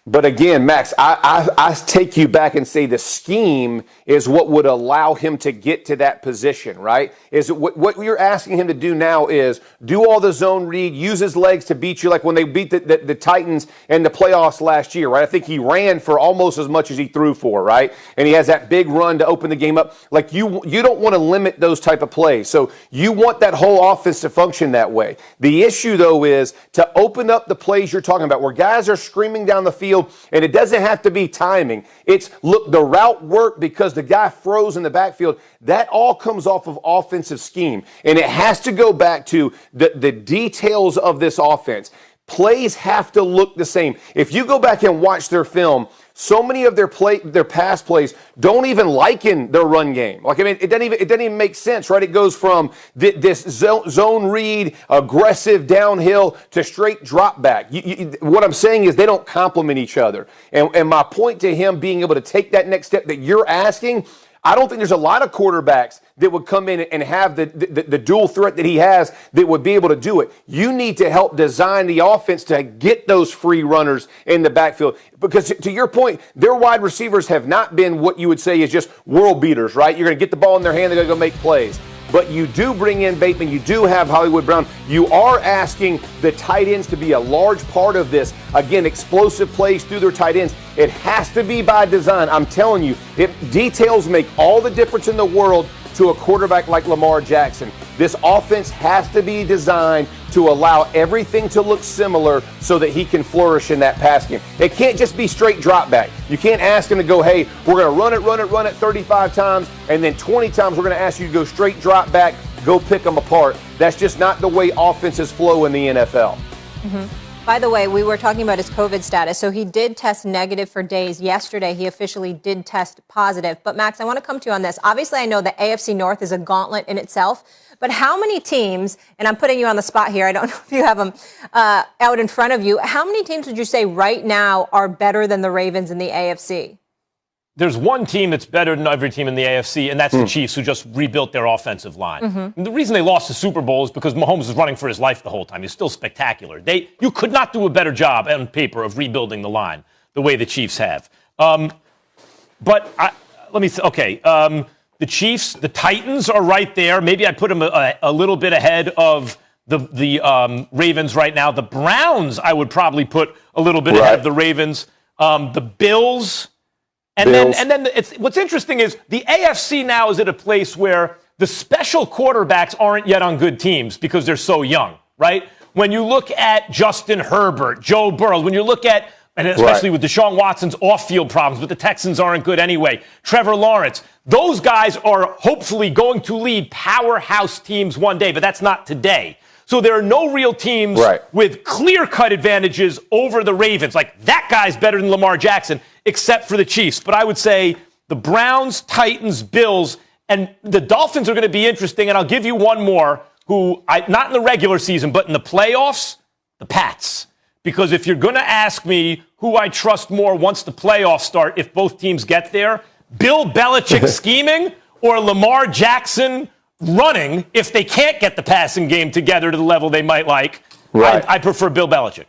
S8: But again, Max, I take you back and say the scheme is what would allow him to get to that position, right? Is what you're asking him to do now is do all the zone read, use his legs to beat you like when they beat the Titans in the playoffs last year, right? I think he ran for almost as much as he threw for, right? And he has that big run to open the game up. Like you don't want to limit those type of plays. So you want that whole offense to function that way. The issue, though, is to open up the plays you're talking about where guys are screaming down the field. And it doesn't have to be timing. It's, look, the route worked because the guy froze in the backfield. That all comes off of offensive scheme. And it has to go back to the details of this offense. Plays have to look the same. If you go back and watch their film, so many of their pass plays don't even liken their run game. Like, I mean, it doesn't even make sense, right? It goes from this zone read, aggressive downhill to straight drop back. What I'm saying is they don't complement each other. And my point to him being able to take that next step that you're asking, I don't think there's a lot of quarterbacks that would come in and have the dual threat that he has that would be able to do it. You need to help design the offense to get those free runners in the backfield. Because to your point, their wide receivers have not been what you would say is just world beaters, right? You're going to get the ball in their hand, they're going to go make plays. But you do bring in Bateman, you do have Hollywood Brown. You are asking the tight ends to be a large part of this. Again, explosive plays through their tight ends. It has to be by design. I'm telling you, details make all the difference in the world to a quarterback like Lamar Jackson. This offense has to be designed to allow everything to look similar so that he can flourish in that pass game. It can't just be straight drop back. You can't ask him to go, hey, we're going to run it 35 times, and then 20 times we're going to ask you to go straight drop back, go pick them apart. That's just not the way offenses flow in the NFL.
S1: Mm-hmm. By the way, we were talking about his COVID status. So he did test negative for days. Yesterday, he officially did test positive. But Max, I want to come to you on this. Obviously, I know the AFC North is a gauntlet in itself. But how many teams, and I'm putting you on the spot here, I don't know if you have them out in front of you, how many teams would you say right now are better than the Ravens in the AFC?
S2: There's one team that's better than every team in the AFC, and that's the Chiefs, who just rebuilt their offensive line. And the reason they lost the Super Bowl is because Mahomes was running for his life the whole time. He's still spectacular. You could not do a better job on paper of rebuilding the line the way the Chiefs have. The Chiefs, the Titans are right there. Maybe I'd put them a little bit ahead of the Ravens right now. The Browns, I would probably put a little bit ahead of the Ravens. The Bills. And then what's interesting is the AFC now is at a place where the special quarterbacks aren't yet on good teams because they're so young, right? When you look at Justin Herbert, Joe Burrow, when you look at, and especially with Deshaun Watson's off-field problems, but the Texans aren't good anyway, Trevor Lawrence, those guys are hopefully going to lead powerhouse teams one day, but that's not today. So there are no real teams with clear-cut advantages over the Ravens. Like, that guy's better than Lamar Jackson, except for the Chiefs. But I would say the Browns, Titans, Bills, and the Dolphins are going to be interesting. And I'll give you one more, not in the regular season, but in the playoffs, the Pats. Because if you're going to ask me who I trust more once the playoffs start, if both teams get there, Bill Belichick scheming or Lamar Jackson running, if they can't get the passing game together to the level they might like, I prefer Bill Belichick.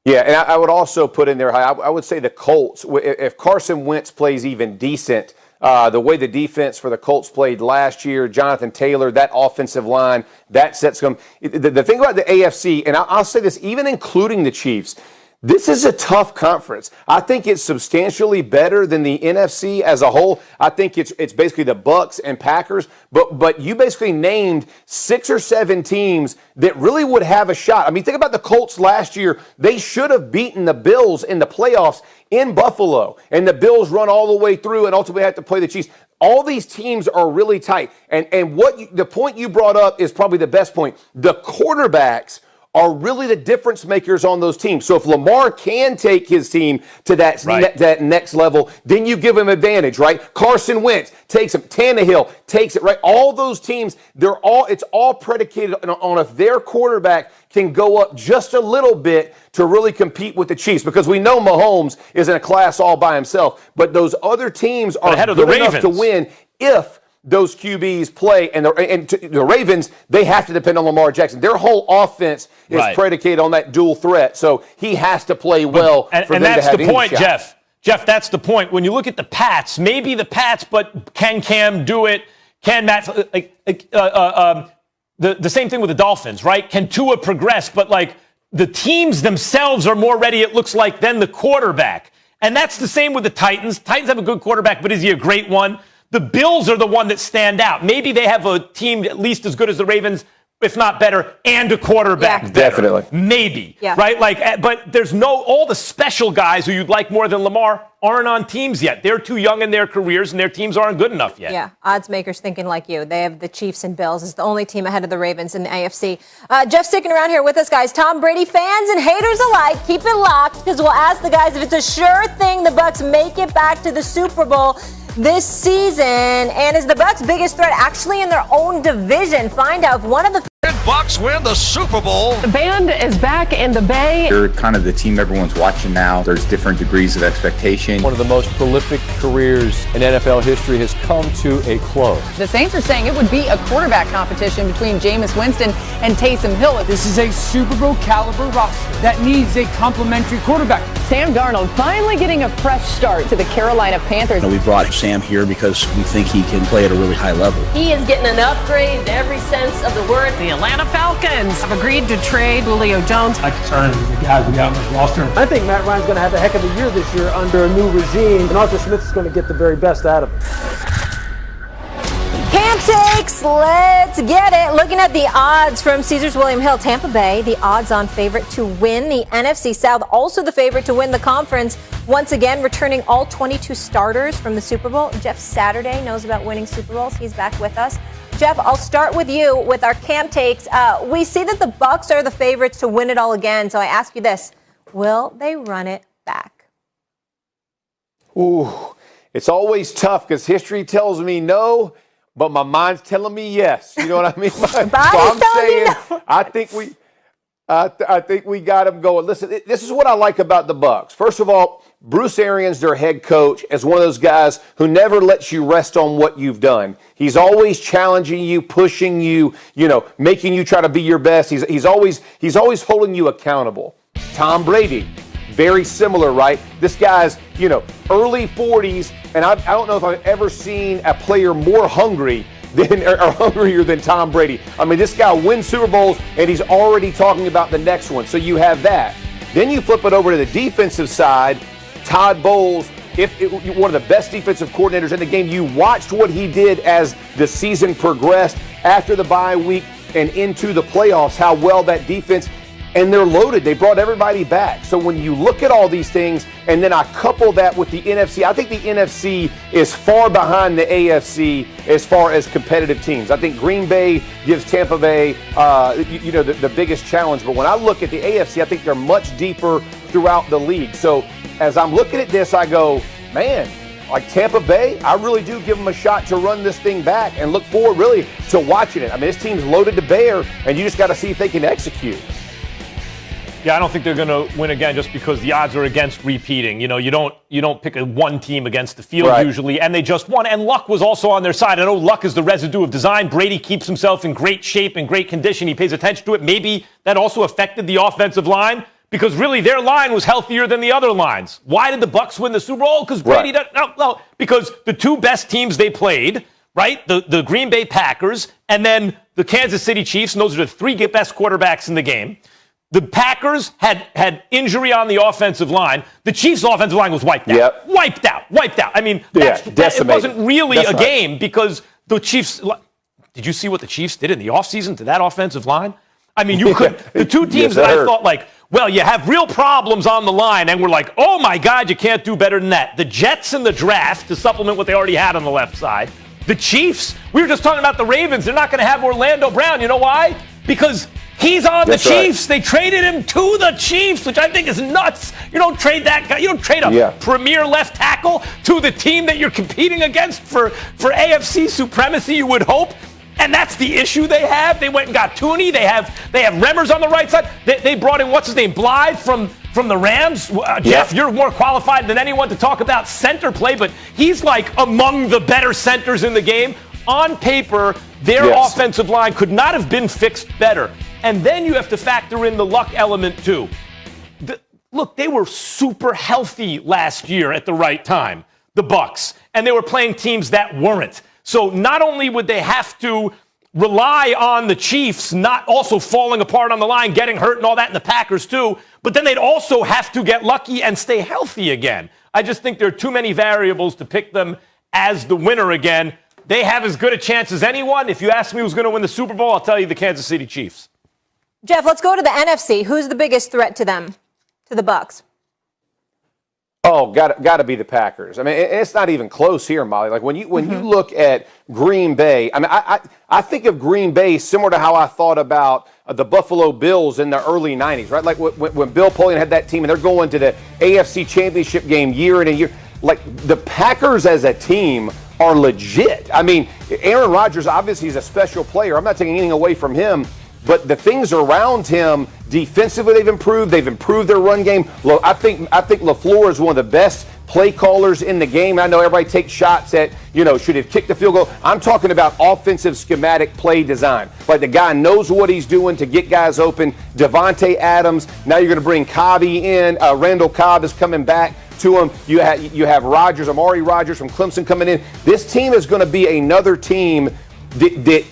S8: Yeah, and I would also put in there, I would say the Colts, if Carson Wentz plays even decent, the way the defense for the Colts played last year, Jonathan Taylor, that offensive line, that sets them. The thing about the AFC, and I'll say this, even including the Chiefs, this is a tough conference. I think it's substantially better than the NFC as a whole. I think it's basically the Bucks and Packers, but you basically named 6 or 7 teams that really would have a shot. I mean, think about the Colts last year. They should have beaten the Bills in the playoffs in Buffalo, and the Bills run all the way through and ultimately have to play the Chiefs. All these teams are really tight, and the point you brought up is probably the best point. The quarterbacks are really the difference makers on those teams. So if Lamar can take his team to that next level, then you give him advantage, right? Carson Wentz takes him. Tannehill takes it, right? All those teams, it's all predicated on if their quarterback can go up just a little bit to really compete with the Chiefs, because we know Mahomes is in a class all by himself, but those other teams are good enough to win if those QBs play. And the Ravens, they have to depend on Lamar Jackson. Their whole offense is predicated on that dual threat. So he has to play well for them to have any shot.
S2: And that's the point, Jeff. Jeff, that's the point. When you look at the Pats, maybe the Pats, but can Cam do it? Can Matt, the same thing with the Dolphins, right? Can Tua progress? But like the teams themselves are more ready, it looks like, than the quarterback. And that's the same with the Titans. Titans have a good quarterback, but is he a great one? The Bills are the one that stand out. Maybe they have a team at least as good as the Ravens, if not better, and a quarterback better.
S8: Definitely.
S2: Maybe.
S1: Yeah.
S2: Right? Like, but there's all the special guys who you'd like more than Lamar aren't on teams yet. They're too young in their careers, and their teams aren't good enough yet.
S1: Yeah, odds makers thinking like you. They have the Chiefs and Bills as the only team ahead of the Ravens in the AFC. Jeff sticking around here with us, guys. Tom Brady fans and haters alike, keep it locked because we'll ask the guys if it's a sure thing the Bucs make it back to the Super Bowl this season. And is the Bucs' biggest threat actually in their own division? Find out if one of the
S9: Bucs win the Super Bowl.
S10: The band is back in the Bay.
S11: They're kind of the team everyone's watching now. There's different degrees of expectation.
S12: One of the most prolific careers in NFL history has come to a close.
S10: The Saints are saying it would be a quarterback competition between Jameis Winston and Taysom Hill.
S5: This is a Super Bowl caliber roster that needs a complimentary quarterback.
S10: Sam Darnold finally getting a fresh start to the Carolina Panthers.
S13: We brought Sam here because we think he can play at a really high level.
S14: He is getting an upgrade in every sense of the word.
S10: The Atlanta Falcons have agreed to trade Julio Jones.
S6: My concern is the guys we got on this roster.
S12: I think Matt Ryan's going to have a heck of a year this year under a new regime, and Arthur Smith is going to get the very best out of him.
S1: Camp takes, let's get it. Looking at the odds from Caesars William Hill, Tampa Bay, the odds-on favorite to win the NFC South, also the favorite to win the conference. Once again, returning all 22 starters from the Super Bowl. Jeff Saturday knows about winning Super Bowls. He's back with us. Jeff, I'll start with you with our camp takes. We see that the Bucs are the favorites to win it all again. So I ask you this: will they run it back?
S8: Ooh, it's always tough because history tells me no, but my mind's telling me yes. You know what I mean? So I'm saying, no. I think we got them going. Listen, this is what I like about the Bucs. First of all, Bruce Arians, their head coach, is one of those guys who never lets you rest on what you've done. He's always challenging you, pushing you, making you try to be your best. He's always holding you accountable. Tom Brady, very similar, right? This guy's, early 40s, and I don't know if I've ever seen a player more hungry or hungrier than Tom Brady. I mean, this guy wins Super Bowls, and he's already talking about the next one. So you have that. Then you flip it over to the defensive side. Todd Bowles, one of the best defensive coordinators in the game. You watched what he did as the season progressed after the bye week and into the playoffs, how well that defense, and they're loaded. They brought everybody back. So when you look at all these things, and then I couple that with the NFC, I think the NFC is far behind the AFC as far as competitive teams. I think Green Bay gives Tampa Bay, the biggest challenge. But when I look at the AFC, I think they're much deeper throughout the league. So as I'm looking at this, I go, man, like Tampa Bay, I really do give them a shot to run this thing back and look forward really to watching it. I mean, this team's loaded to bear, and you just got to see if they can execute.
S2: Yeah, I don't think they're going to win again just because the odds are against repeating. You don't pick one team against the field usually, and they just won. And luck was also on their side. I know luck is the residue of design. Brady keeps himself in great shape and great condition. He pays attention to it. Maybe that also affected the offensive line because really their line was healthier than the other lines. Why did the Bucs win the Super Bowl? Because Brady no, because the two best teams they played, right? The Green Bay Packers and then the Kansas City Chiefs. And those are the three best quarterbacks in the game. The Packers had injury on the offensive line. The Chiefs' offensive line was wiped out.
S8: Yep.
S2: Wiped out. I mean, it wasn't really a game because the Chiefs – did you see what the Chiefs did in the offseason to that offensive line? I mean, you could – the two teams that I thought you have real problems on the line, and we're like, oh, my God, you can't do better than that. The Jets in the draft to supplement what they already had on the left side. The Chiefs, we were just talking about the Ravens. They're not going to have Orlando Brown. You know why? Because – he's on the Chiefs. They traded him to the Chiefs, which I think is nuts. You don't trade that guy. You don't trade a premier left tackle to the team that you're competing against for AFC supremacy, you would hope. And that's the issue they have. They went and got Tooney. They have Remmers on the right side. They brought in, what's his name, Blythe from the Rams. Jeff, you're more qualified than anyone to talk about center play, but he's like among the better centers in the game. on paper, their offensive line could not have been fixed better. And then you have to factor in the luck element, too. Look, they were super healthy last year at the right time, the Bucs, and they were playing teams that weren't. So not only would they have to rely on the Chiefs not also falling apart on the line, getting hurt and all that, and the Packers too, but then they'd also have to get lucky and stay healthy again. I just think there are too many variables to pick them as the winner again. They have as good a chance as anyone. If you ask me who's going to win the Super Bowl, I'll tell you the Kansas City Chiefs.
S1: Jeff, let's go to the NFC. Who's the biggest threat to them, to the Bucs?
S8: Oh, got to be the Packers. I mean, it's not even close here, Molly. Like when you look at Green Bay, I mean, I think of Green Bay similar to how I thought about the Buffalo Bills in the early 90s, right? Like when Bill Polian had that team and they're going to the AFC Championship game year in and year. Like the Packers as a team are legit. I mean, Aaron Rodgers obviously is a special player. I'm not taking anything away from him. But the things around him, defensively, they've improved. They've improved their run game. I think LaFleur is one of the best play callers in the game. I know everybody takes shots at, should have kicked the field goal. I'm talking about offensive schematic play design. Like the guy knows what he's doing to get guys open. Devontae Adams. Now you're going to bring Cobbie in. Randall Cobb is coming back to him. You have Rodgers, Amari Rodgers from Clemson coming in. This team is going to be another team that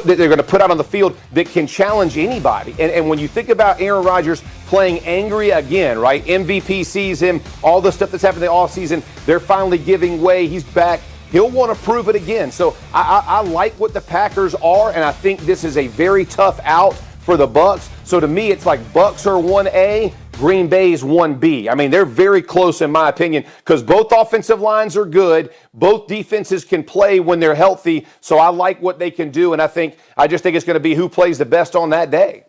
S8: they're going to put out on the field that can challenge anybody. And when you think about Aaron Rodgers playing angry again, right? MVP season, all the stuff that's happened in the offseason, they're finally giving way. He's back. He'll want to prove it again. So I like what the Packers are, and I think this is a very tough out for the Bucs. So to me, it's like Bucs are 1A, Green Bay's 1B. I mean, they're very close in my opinion because both offensive lines are good. Both defenses can play when they're healthy. So I like what they can do, and I just think it's going to be who plays the best on that day.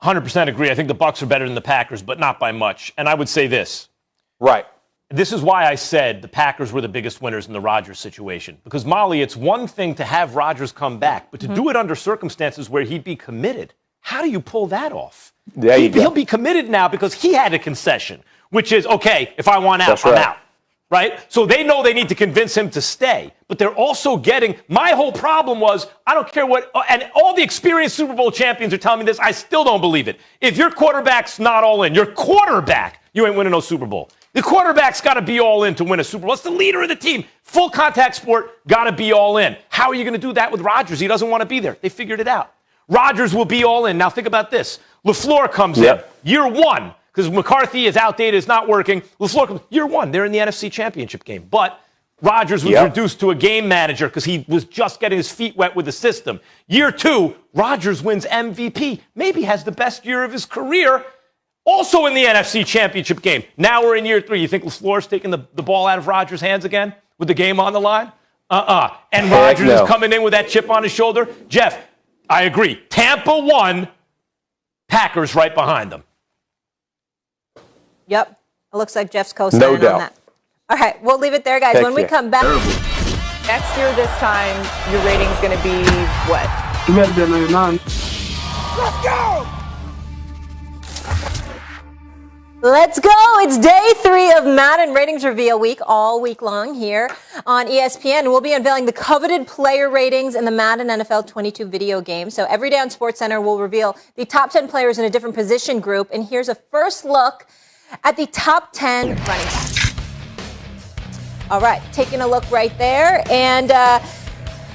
S2: 100% agree. I think the Bucs are better than the Packers, but not by much. And I would say this.
S8: Right.
S2: This is why I said the Packers were the biggest winners in the Rodgers situation. Because, Molly, it's one thing to have Rodgers come back, but to do it under circumstances where he'd be committed. How do you pull that off? He'll be committed now because he had a concession, which is, okay, if I want out, I'm out. Right? So they know they need to convince him to stay. But they're also getting, my whole problem was, I don't care what, and all the experienced Super Bowl champions are telling me this, I still don't believe it. If your quarterback's not all in, your quarterback, you ain't winning no Super Bowl. The quarterback's got to be all in to win a Super Bowl. It's the leader of the team. Full contact sport, got to be all in. How are you going to do that with Rodgers? He doesn't want to be there. They figured it out. Rodgers will be all in. Now think about this. LaFleur comes in year one because McCarthy is outdated, is not working. LaFleur comes year one. They're in the NFC Championship game. But Rodgers was reduced to a game manager because he was just getting his feet wet with the system. Year two, Rodgers wins MVP. Maybe has the best year of his career. Also in the NFC Championship game. Now we're in year three. You think LaFleur's taking the ball out of Rodgers' hands again with the game on the line? And Rodgers is coming in with that chip on his shoulder? Jeff, I agree. Tampa won. Packers right behind them.
S1: Yep. It looks like Jeff's co-signing on that. All right. We'll leave it there, guys. When we come back.
S10: Next year, this time, your rating's going to be what?
S7: You better be 99.
S1: Let's go! Let's go! It's day 3 of Madden Ratings Reveal Week, all week long here on ESPN. We'll be unveiling the coveted player ratings in the Madden NFL 22 video game. So every day on SportsCenter, we'll reveal the top 10 players in a different position group. And here's a first look at the top 10 running backs. All right, taking a look right there. And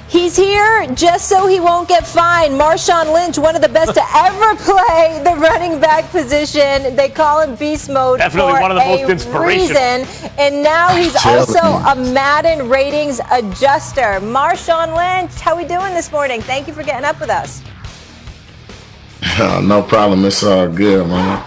S1: he's here just so he won't get fined. Marshawn Lynch, one of the best to ever play the running back position. They call him Beast Mode
S2: Definitely
S1: for
S2: one of the most inspirational.
S1: reason. And now he's also a Madden ratings adjuster. Marshawn Lynch, how we doing this morning? Thank you for getting up with us.
S15: No problem. It's all good, man.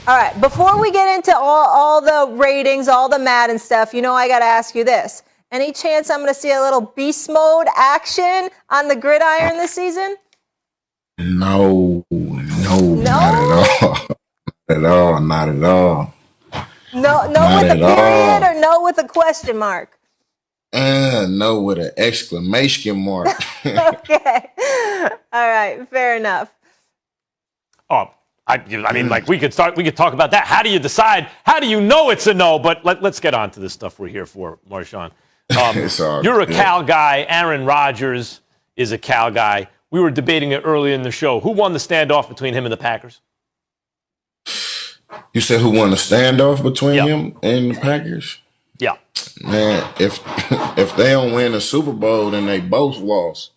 S1: All right, before we get into all the ratings, all the Madden stuff, I got to ask you this. Any chance I'm going to see a little beast mode action on the gridiron this season?
S15: No, not at all. Not at all.
S1: No with a period or no with a question mark?
S15: No with an exclamation mark.
S1: Okay. All right, fair enough.
S2: Oh, I mean, like we could talk about that. How do you decide? How do you know it's a no? But let's get on to this stuff we're here for, Marshawn.
S15: It's all
S2: You're a
S15: good.
S2: Cal guy. Aaron Rodgers is a Cal guy. We were debating it earlier in the show. Who won the standoff between him and the Packers?
S15: You said who won the standoff between him and the Packers?
S2: Yeah.
S15: Man, if if they don't win a Super Bowl, then they both lost.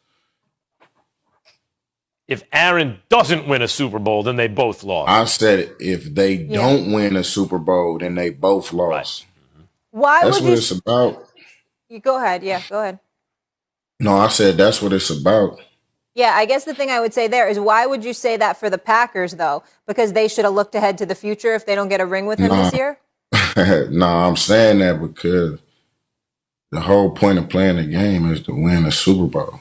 S2: If Aaron doesn't win a Super Bowl, then they both lost.
S15: I said if they don't win a Super Bowl, then they both lost.
S2: Right.
S1: Why
S15: That's
S1: would
S15: what
S1: you?
S15: it's about.
S1: You go ahead. Yeah, go ahead.
S15: No, I said that's what it's about.
S1: Yeah, I guess the thing I would say there is why would you say that for the Packers, though? Because they should have looked ahead to the future if they don't get a ring with him this year?
S15: No, I'm saying that because the whole point of playing the game is to win a Super Bowl.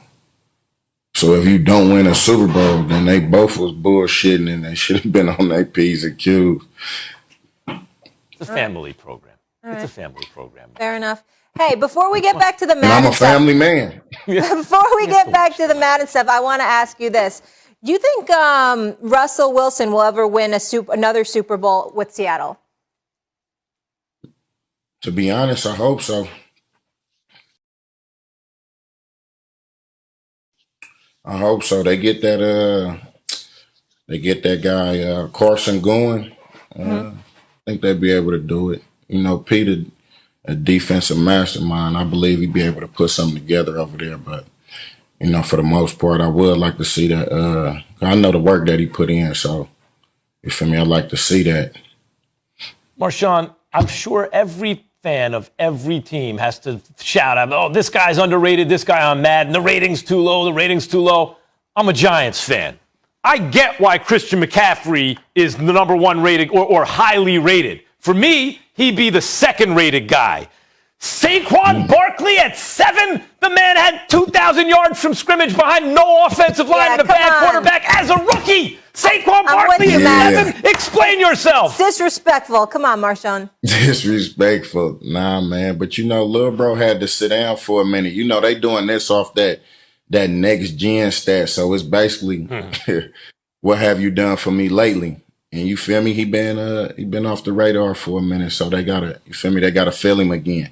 S15: So if you don't win a Super Bowl, then they both was bullshitting and they should have been on their P's and Q's.
S2: It's a family program. It's a family program.
S1: Fair enough. Hey, before we get back to the
S15: And I'm
S1: Madden
S15: a family man.
S1: before we get back to the Madden stuff, I want to ask you this. Do you think Russell Wilson will ever win another Super Bowl with Seattle?
S15: To be honest, I hope so. I hope so. They get that guy Carson going. I think they'll be able to do it. You know, Peter, a defensive mastermind. I believe he'd be able to put something together over there. But you know, for the most part, I would like to see that. I know the work that he put in, so you feel me? I'd like to see that.
S2: Marshawn, I'm sure every fan of every team has to shout out, oh, this guy's underrated, this guy on Madden, the rating's too low, the rating's too low. I'm a Giants fan. I get why Christian McCaffrey is the number one rated or highly rated. For me, he'd be the second rated guy. Saquon Barkley at 7? The man had 2,000 yards from scrimmage behind no offensive line and a bad quarterback as a rookie. Saquon Barkley at 7? Explain yourself.
S1: Disrespectful. Come on, Marshawn.
S15: Disrespectful. Nah, man. But, you know, Lil Bro had to sit down for a minute. You know, they doing this off that next gen stat. So it's basically, what have you done for me lately? And you feel me? He been off the radar for a minute. So they gotta feel him again.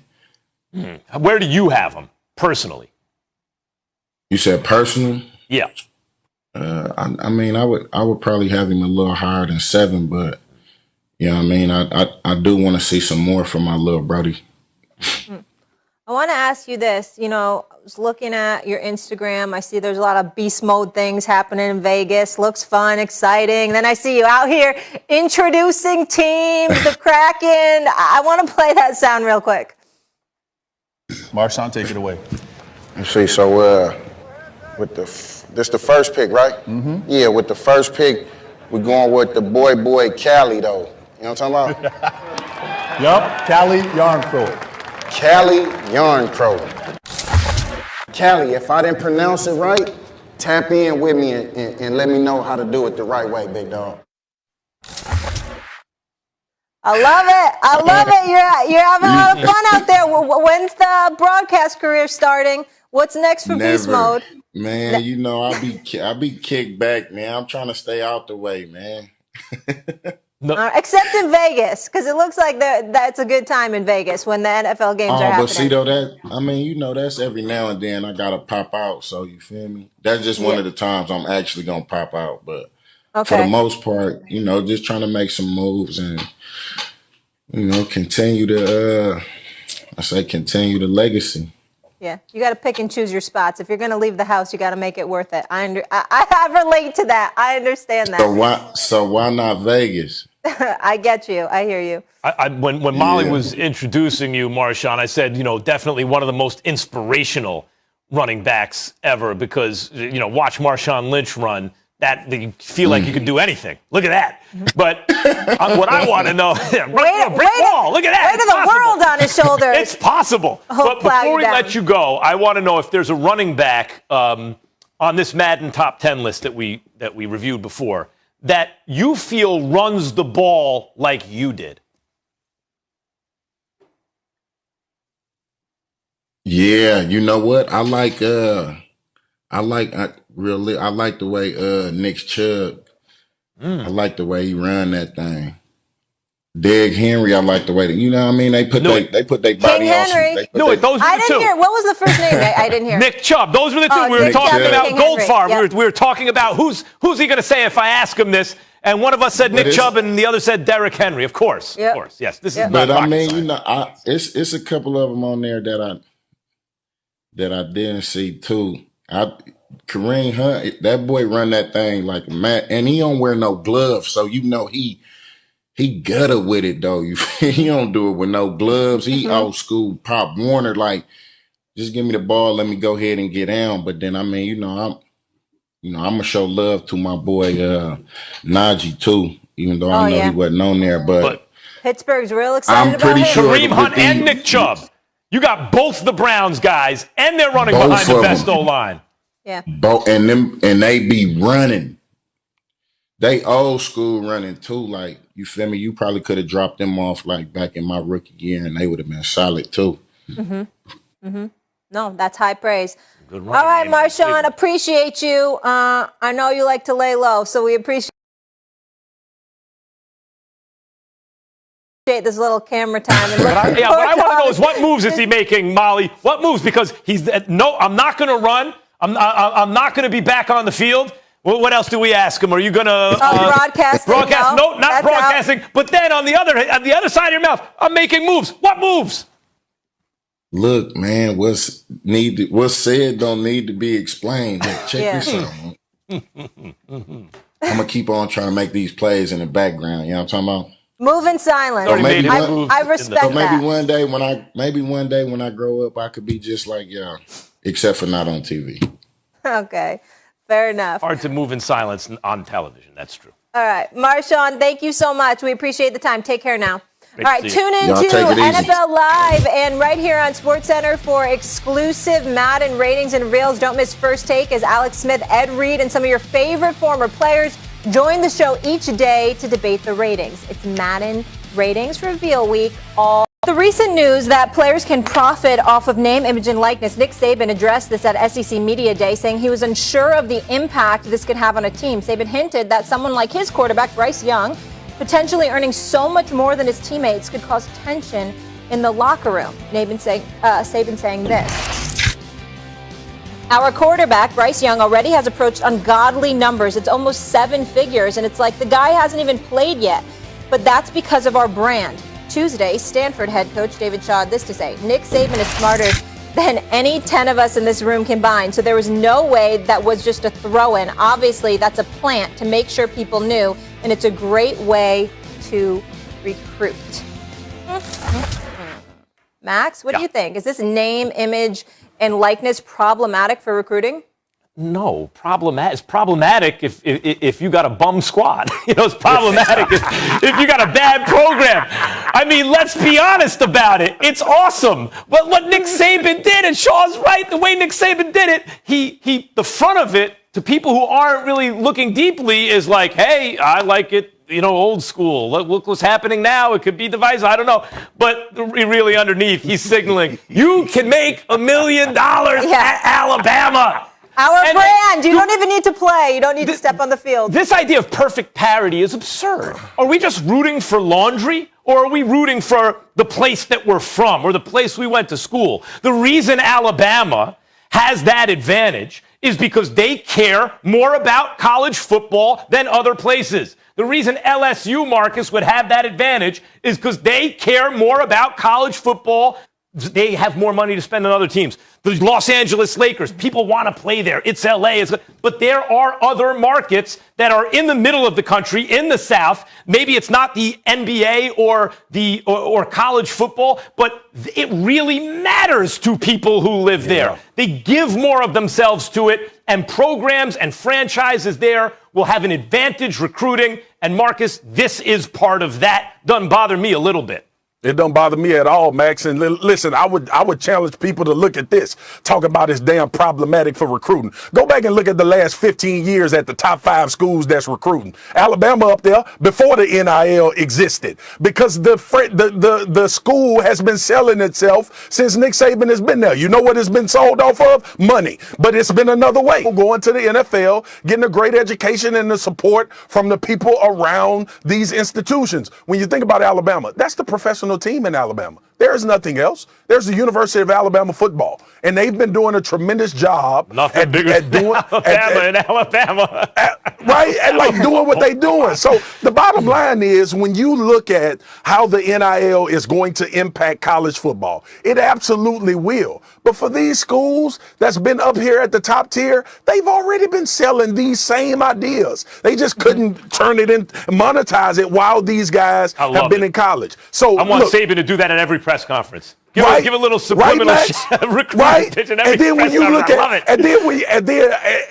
S2: Where do you have him personally?
S15: You said personal?
S2: Yeah.
S15: I mean, I would probably have him a little higher than 7, but you know what I mean? I do want to see some more from my little Brody.
S1: I want to ask you this. You know, I was looking at your Instagram. I see there's a lot of beast mode things happening in Vegas. Looks fun, exciting. Then I see you out here introducing teams, the Kraken. I want to play that sound real quick.
S16: Marshawn, take it away.
S17: Let's see. So, this the first pick, right? Mm-hmm. Yeah, with the first pick, we're going with the boy Cali, though. You know what I'm talking about?
S16: Yup, Cali Yarncrow.
S17: Cali Yarncrow. Cali, if I didn't pronounce it right, tap in with me and let me know how to do it the right way, big dog.
S1: I love it. I love it. You're having a lot of fun out there. When's the broadcast career starting? What's next for Beast Mode?
S15: Man, you know, I'll be kicked back, man. I'm trying to stay out the way, man.
S2: No.
S1: Except in Vegas, because it looks like that's a good time in Vegas when the NFL games are happening.
S15: But see, though, that's every now and then I got to pop out, so you feel me? That's just one of the times I'm actually going to pop out. But for the most part, you know, just trying to make some moves and, you know, continue the legacy.
S1: Yeah, you got to pick and choose your spots. If you're going to leave the house, you got to make it worth it. I relate to that. I understand that.
S15: So why not Vegas?
S1: I get you. I hear you.
S2: When Molly was introducing you, Marshawn, I said, you know, definitely one of the most inspirational running backs ever because, you know, watch Marshawn Lynch run. That you feel like you could do anything. Look at that. But what I want to know, brick wall. Look at that.
S1: Weight of the world on his shoulders.
S2: It's possible. But before we let you go, I want to know if there's a running back on this Madden top 10 list that we reviewed before that you feel runs the ball like you did.
S15: Yeah, you know what? I like the way Nick Chubb. I like the way he run that thing. Derrick Henry, I like the way that, you know what I mean? They put their body on some.
S1: Henry.
S2: Those were
S1: I
S2: the
S1: didn't
S2: two.
S1: hear. What was the first name? I didn't hear.
S2: Nick Chubb. Those were the two.
S1: Oh,
S2: We were
S1: Nick
S2: talking
S1: Chubb
S2: about
S1: and King Henry.
S2: Goldfarb.
S1: Yep.
S2: We were talking about who's he going to say if I ask him this. And one of us said Nick Chubb, and the other said Derrick Henry. Of course, of course, yes. This is.
S15: But
S2: not
S15: I mean,
S2: rocket
S15: you know, it's a couple of them on there that I didn't see too. Kareem Hunt, that boy run that thing like a man, and he don't wear no gloves, so you know he gutter with it though. He don't do it with no gloves. He old school Pop Warner, like just give me the ball, let me go ahead and get down. But then I mean, I'm gonna show love to my boy Najee too, even though I know he wasn't on there. But
S1: Pittsburgh's real excited
S15: I'm pretty
S1: about him.
S15: sure
S2: Kareem Hunt and Nick Chubb. You got both the Browns guys, and they're running
S15: Both
S2: behind the
S15: of
S2: best
S15: them.
S2: O-line.
S1: Yeah.
S15: and they be running. They old school running too. Like, you feel me? You probably could have dropped them off like back in my rookie year, and they would have been solid too.
S1: No, that's high praise.
S2: Good
S1: All right, Marshawn, appreciate you. I know you like to lay low, so we appreciate this little camera time. And
S2: What I want to know is what moves is he making, Molly? What moves? Because I'm not going to run. I'm not going to be back on the field. Well, what else do we ask him? Are you going to
S1: broadcast?
S2: No, not
S1: that's
S2: broadcasting.
S1: Out.
S2: But then on the other side of your mouth, I'm making moves. What moves?
S15: Look, man, what's said don't need to be explained. Look, check this out. I'm gonna keep on trying to make these plays in the background. You know what I'm talking about?
S1: Move in silence.
S15: So maybe
S1: I respect
S15: so maybe
S1: that.
S15: one day when I grow up, I could be just like y'all, except for not on TV.
S1: Okay, fair enough.
S2: Hard to move in silence on television. That's true.
S1: All right, Marshawn, thank you so much. We appreciate the time. Take care now.
S2: Great
S1: All right, tune in to NFL Live and right here on SportsCenter for exclusive Madden ratings and reels. Don't miss First Take as Alex Smith, Ed Reed, and some of your favorite former players join the show each day to debate the ratings. It's Madden Ratings Reveal Week. The recent news that players can profit off of name, image, and likeness. Nick Saban addressed this at SEC Media Day, saying he was unsure of the impact this could have on a team. Saban hinted that someone like his quarterback, Bryce Young, potentially earning so much more than his teammates could cause tension in the locker room. Saban saying this. Our quarterback, Bryce Young, already has approached ungodly numbers. It's almost 7 figures, and it's like the guy hasn't even played yet. But that's because of our brand. Tuesday, Stanford head coach David Shaw had this to say. Nick Saban is smarter than any 10 of us in this room combined. So there was no way that was just a throw-in. Obviously, that's a plant to make sure people knew, and it's a great way to recruit. Max, what do you think? Is this name, image, and likeness problematic for recruiting?
S2: No, it's problematic if you got a bum squad. It's problematic if you got a bad program. I mean, let's be honest about it. It's awesome. But what Nick Saban did, and Shaw's right, the way Nick Saban did it, the front of it, to people who aren't really looking deeply, is like, hey, I like it, old school. Look what's happening now. It could be divisive. I don't know. But really underneath, he's signaling, you can make $1 million at Alabama.
S1: Our brand. You don't even need to play. You don't need to step on the field.
S2: This idea of perfect parity is absurd. Are we just rooting for laundry, or are we rooting for the place that we're from or the place we went to school? The reason Alabama has that advantage is because they care more about college football than other places. The reason LSU, Marcus, would have that advantage is because they care more about college football. They have more money to spend than other teams. The Los Angeles Lakers, people want to play there. It's LA. But there are other markets that are in the middle of the country, in the South. Maybe it's not the NBA or college football, but it really matters to people who live there. They give more of themselves to it, and programs and franchises there will have an advantage recruiting. And Marcus, this is part of that. Doesn't bother me a little bit.
S4: It don't bother me at all, Max. And listen, I would challenge people to look at this. Talk about it's damn problematic for recruiting. Go back and look at the last 15 years at the top 5 schools that's recruiting. Alabama up there before the NIL existed, because the school has been selling itself since Nick Saban has been there. You know what it's been sold off of? Money. But it's been another way. Going to the NFL, getting a great education and the support from the people around these institutions. When you think about Alabama, that's the professional team in Alabama. There is nothing else. There's the University of Alabama football, and they've been doing a tremendous job
S2: at doing Alabama,
S4: right? And like doing what they're doing. So the bottom line is, when you look at how the NIL is going to impact college football, it absolutely will. But for these schools that's been up here at the top tier, they've already been selling these same ideas. They just couldn't turn it in, monetize it while these guys have been in college. So
S2: I want Saban to do that at every press conference. Give a little subliminal recruiting pitch in every
S4: and then when you look
S2: at,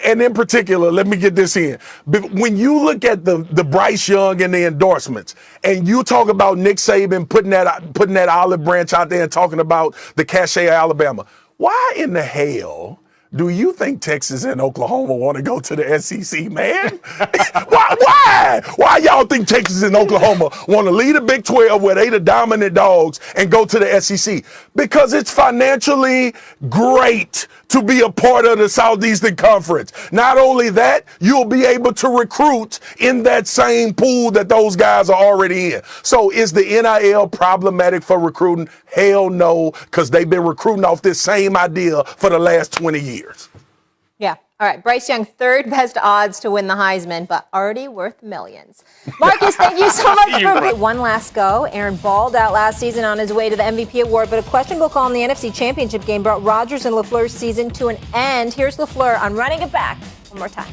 S4: and in particular, let me get this in. When you look at the Bryce Young and the endorsements, and you talk about Nick Saban putting that olive branch out there and talking about the cachet of Alabama, why in the hell do you think Texas and Oklahoma want to go to the SEC, man? Why y'all think Texas and Oklahoma want to lead the Big 12 where they the dominant dogs and go to the SEC? Because it's financially great to be a part of the Southeastern Conference. Not only that, you'll be able to recruit in that same pool that those guys are already in. So is the NIL problematic for recruiting? Hell no, because they've been recruiting off this same idea for the last 20 years.
S1: Yeah. All right. Bryce Young, third best odds to win the Heisman, but already worth millions. Marcus, thank you so much for one last go. Aaron balled out last season on his way to the MVP award, but a questionable call in the NFC Championship game brought Rodgers and LaFleur's season to an end. Here's LaFleur on running it back one more time.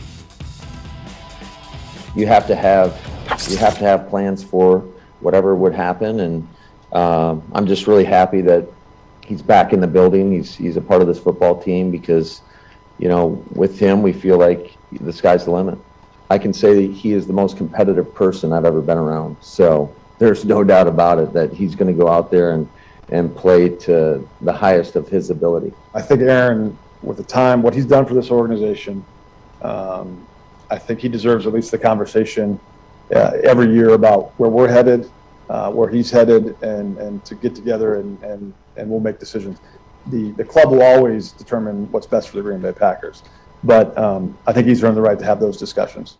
S18: You have to have plans for whatever would happen, and I'm just really happy that he's back in the building. He's a part of this football team, because with him, we feel like the sky's the limit. I can say that he is the most competitive person I've ever been around. So there's no doubt about it that he's going to go out there and play to the highest of his ability.
S16: I think Aaron, with the time, what he's done for this organization, I think he deserves at least the conversation every year about where we're headed, where he's headed, and to get together and we'll make decisions. The club will always determine what's best for the Green Bay Packers, but I think he's earned the right to have those discussions.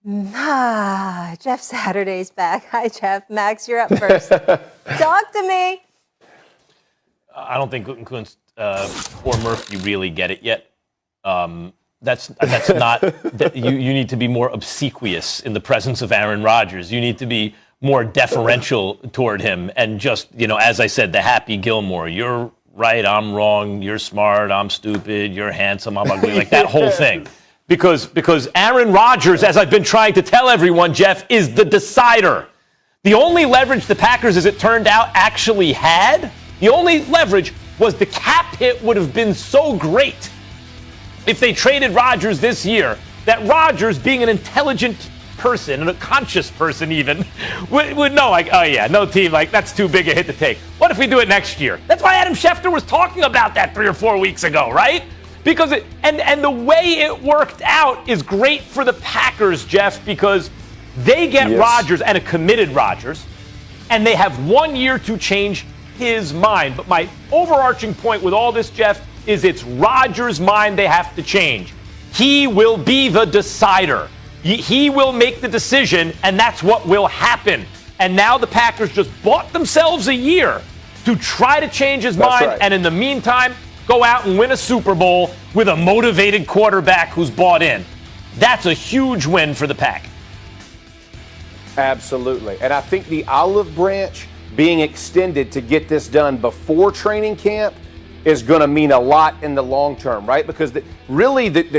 S1: Jeff Saturday's back. Hi, Jeff. Max, you're up first. Talk to me.
S2: I don't think Gutekunst or Murphy really get it yet. That's not. You need to be more obsequious in the presence of Aaron Rodgers. You need to be more deferential toward him, and just, as I said, the Happy Gilmore. You're right, I'm wrong. You're smart, I'm stupid. You're handsome, I'm ugly. Like that whole thing. Because Aaron Rodgers, as I've been trying to tell everyone, Jeff, is the decider. The only leverage the Packers, as it turned out, actually had, the only leverage was the cap hit would have been so great if they traded Rodgers this year, that Rodgers, being an intelligent person and a conscious person even, would know, like, oh yeah, no team, like, that's too big a hit to take. What if we do it next year? That's why Adam Schefter was talking about that 3 or 4 weeks ago, right? Because and the way it worked out is great for the Packers, Jeff, because they get Rodgers, and a committed Rodgers, and they have 1 year to change his mind. But my overarching point with all this, Jeff, is it's Rodgers' mind they have to change. He will be the decider. He will make the decision, and that's what will happen. And now the Packers just bought themselves a year to try to change his mind, right, and in the meantime, go out and win a Super Bowl with a motivated quarterback who's bought in. That's a huge win for the Pack.
S8: Absolutely. And I think the olive branch being extended to get this done before training camp is going to mean a lot in the long term, right? Because the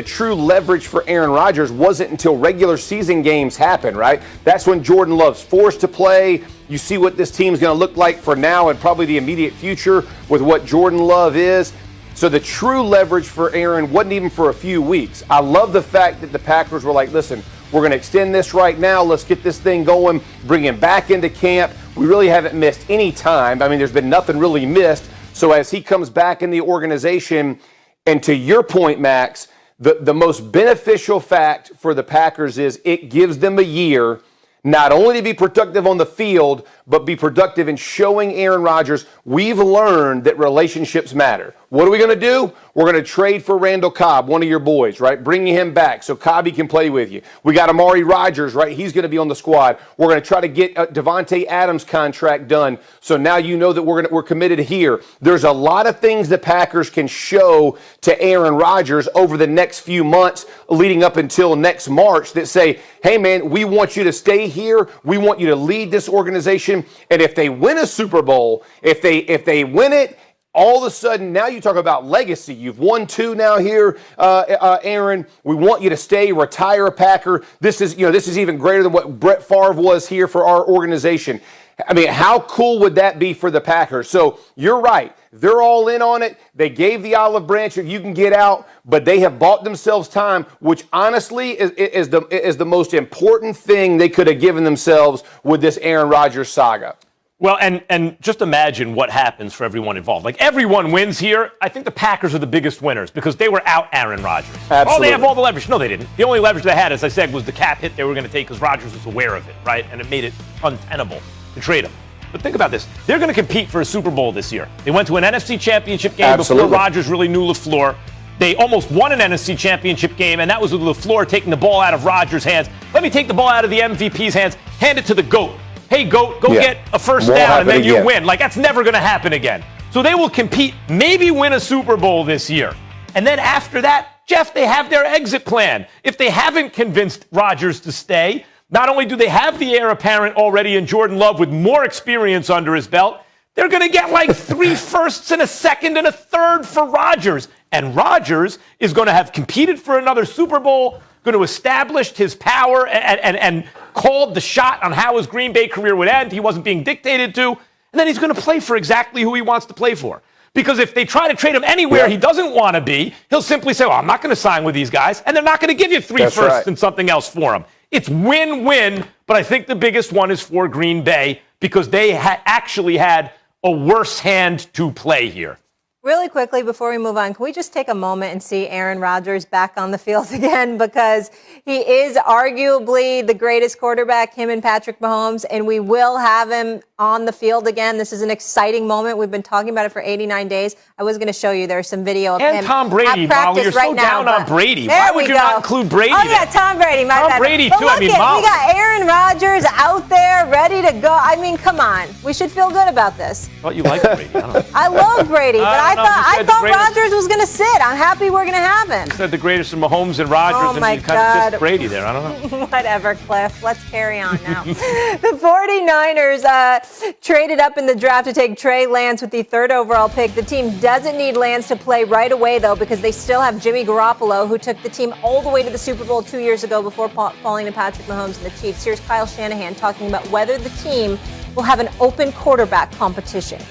S8: true leverage for Aaron Rodgers wasn't until regular season games happen, right? That's when Jordan Love's forced to play. You see what this team's going to look like for now and probably the immediate future with what Jordan Love is. So the true leverage for Aaron wasn't even for a few weeks. I love the fact that the Packers were like, listen, We're going to extend this right now. Let's get this thing going, bring him back into camp. We really haven't missed any time. I mean, there's been nothing really missed. So as he comes back in the organization, and to your point, Max, the most beneficial fact for the Packers is it gives them a year not only to be productive on the field, but be productive in showing Aaron Rodgers we've learned that relationships matter. What are we going to do? We're going to trade for Randall Cobb, one of your boys, right? Bringing him back so Cobb can play with you. We got Amari Rodgers, right? He's going to be on the squad. We're going to try to get Devontae Adams' contract done. So now you know that we're committed here. There's a lot of things the Packers can show to Aaron Rodgers over the next few months leading up until next March that say, hey, man, we want you to stay here. We want you to lead this organization. And if they win a Super Bowl, if they win it, all of a sudden, now you talk about legacy. You've won 2 now here, Aaron. We want you to stay, retire a Packer. This is even greater than what Brett Favre was here for our organization. I mean, how cool would that be for the Packers? So you're right. They're all in on it. They gave the olive branch if you can get out, but they have bought themselves time, which honestly is the most important thing they could have given themselves with this Aaron Rodgers saga.
S2: Well, and just imagine what happens for everyone involved. Like, everyone wins here. I think the Packers are the biggest winners because they were out Aaron Rodgers.
S8: Absolutely.
S2: Oh, they have all the leverage. No, they didn't. The only leverage they had, as I said, was the cap hit they were going to take because Rodgers was aware of it, right? And it made it untenable to trade him. But think about this. They're going to compete for a Super Bowl this year. They went to an NFC Championship game before Rodgers really knew LaFleur. They almost won an NFC Championship game, and that was with LaFleur taking the ball out of Rodgers' hands. Let me take the ball out of the MVP's hands, hand it to the GOAT. Hey, GOAT, go get a first down, and then you win. Like, that's never going to happen again. So they will compete, maybe win a Super Bowl this year. And then after that, Jeff, they have their exit plan. If they haven't convinced Rodgers to stay, not only do they have the heir apparent already in Jordan Love with more experience under his belt, they're going to get like 3 firsts and a second and a third for Rodgers. And Rodgers is going to have competed for another Super Bowl, going to establish his power and called the shot on how his Green Bay career would end. He wasn't being dictated to. And then he's going to play for exactly who he wants to play for. Because if they try to trade him anywhere he doesn't want to be, he'll simply say, well, I'm not going to sign with these guys. And they're not going to give you 3 firsts and something else for him. It's win-win, but I think the biggest one is for Green Bay because they actually had a worse hand to play here.
S1: Really quickly, before we move on, can we just take a moment and see Aaron Rodgers back on the field again? Because he is arguably the greatest quarterback, him and Patrick Mahomes, and we will have him on the field again. This is an exciting moment. We've been talking about it for 89 days. I was going to show you. There's some video of him
S2: and Tom Brady, Molly. You're so down on Brady. Why would you not include Brady?
S1: Oh, yeah, Tom Brady.
S2: Tom Brady,
S1: too.
S2: I mean, Molly.
S1: We got Aaron Rodgers out there ready to go. I mean, come on. We should feel good about this.
S2: I thought you liked Brady. I don't know.
S1: I love Brady, but I thought Rodgers was going to sit. I'm happy we're going to have him.
S2: You said the greatest of Mahomes and Rodgers,
S1: oh my
S2: and you kind of dissed Brady there. I don't know.
S1: Whatever, Cliff. Let's carry on now. The 49ers traded up in the draft to take Trey Lance with the 3rd overall pick. The team doesn't need Lance to play right away, though, because they still have Jimmy Garoppolo, who took the team all the way to the Super Bowl 2 years ago before falling to Patrick Mahomes and the Chiefs. Here's Kyle Shanahan talking about whether the team will have an open quarterback competition.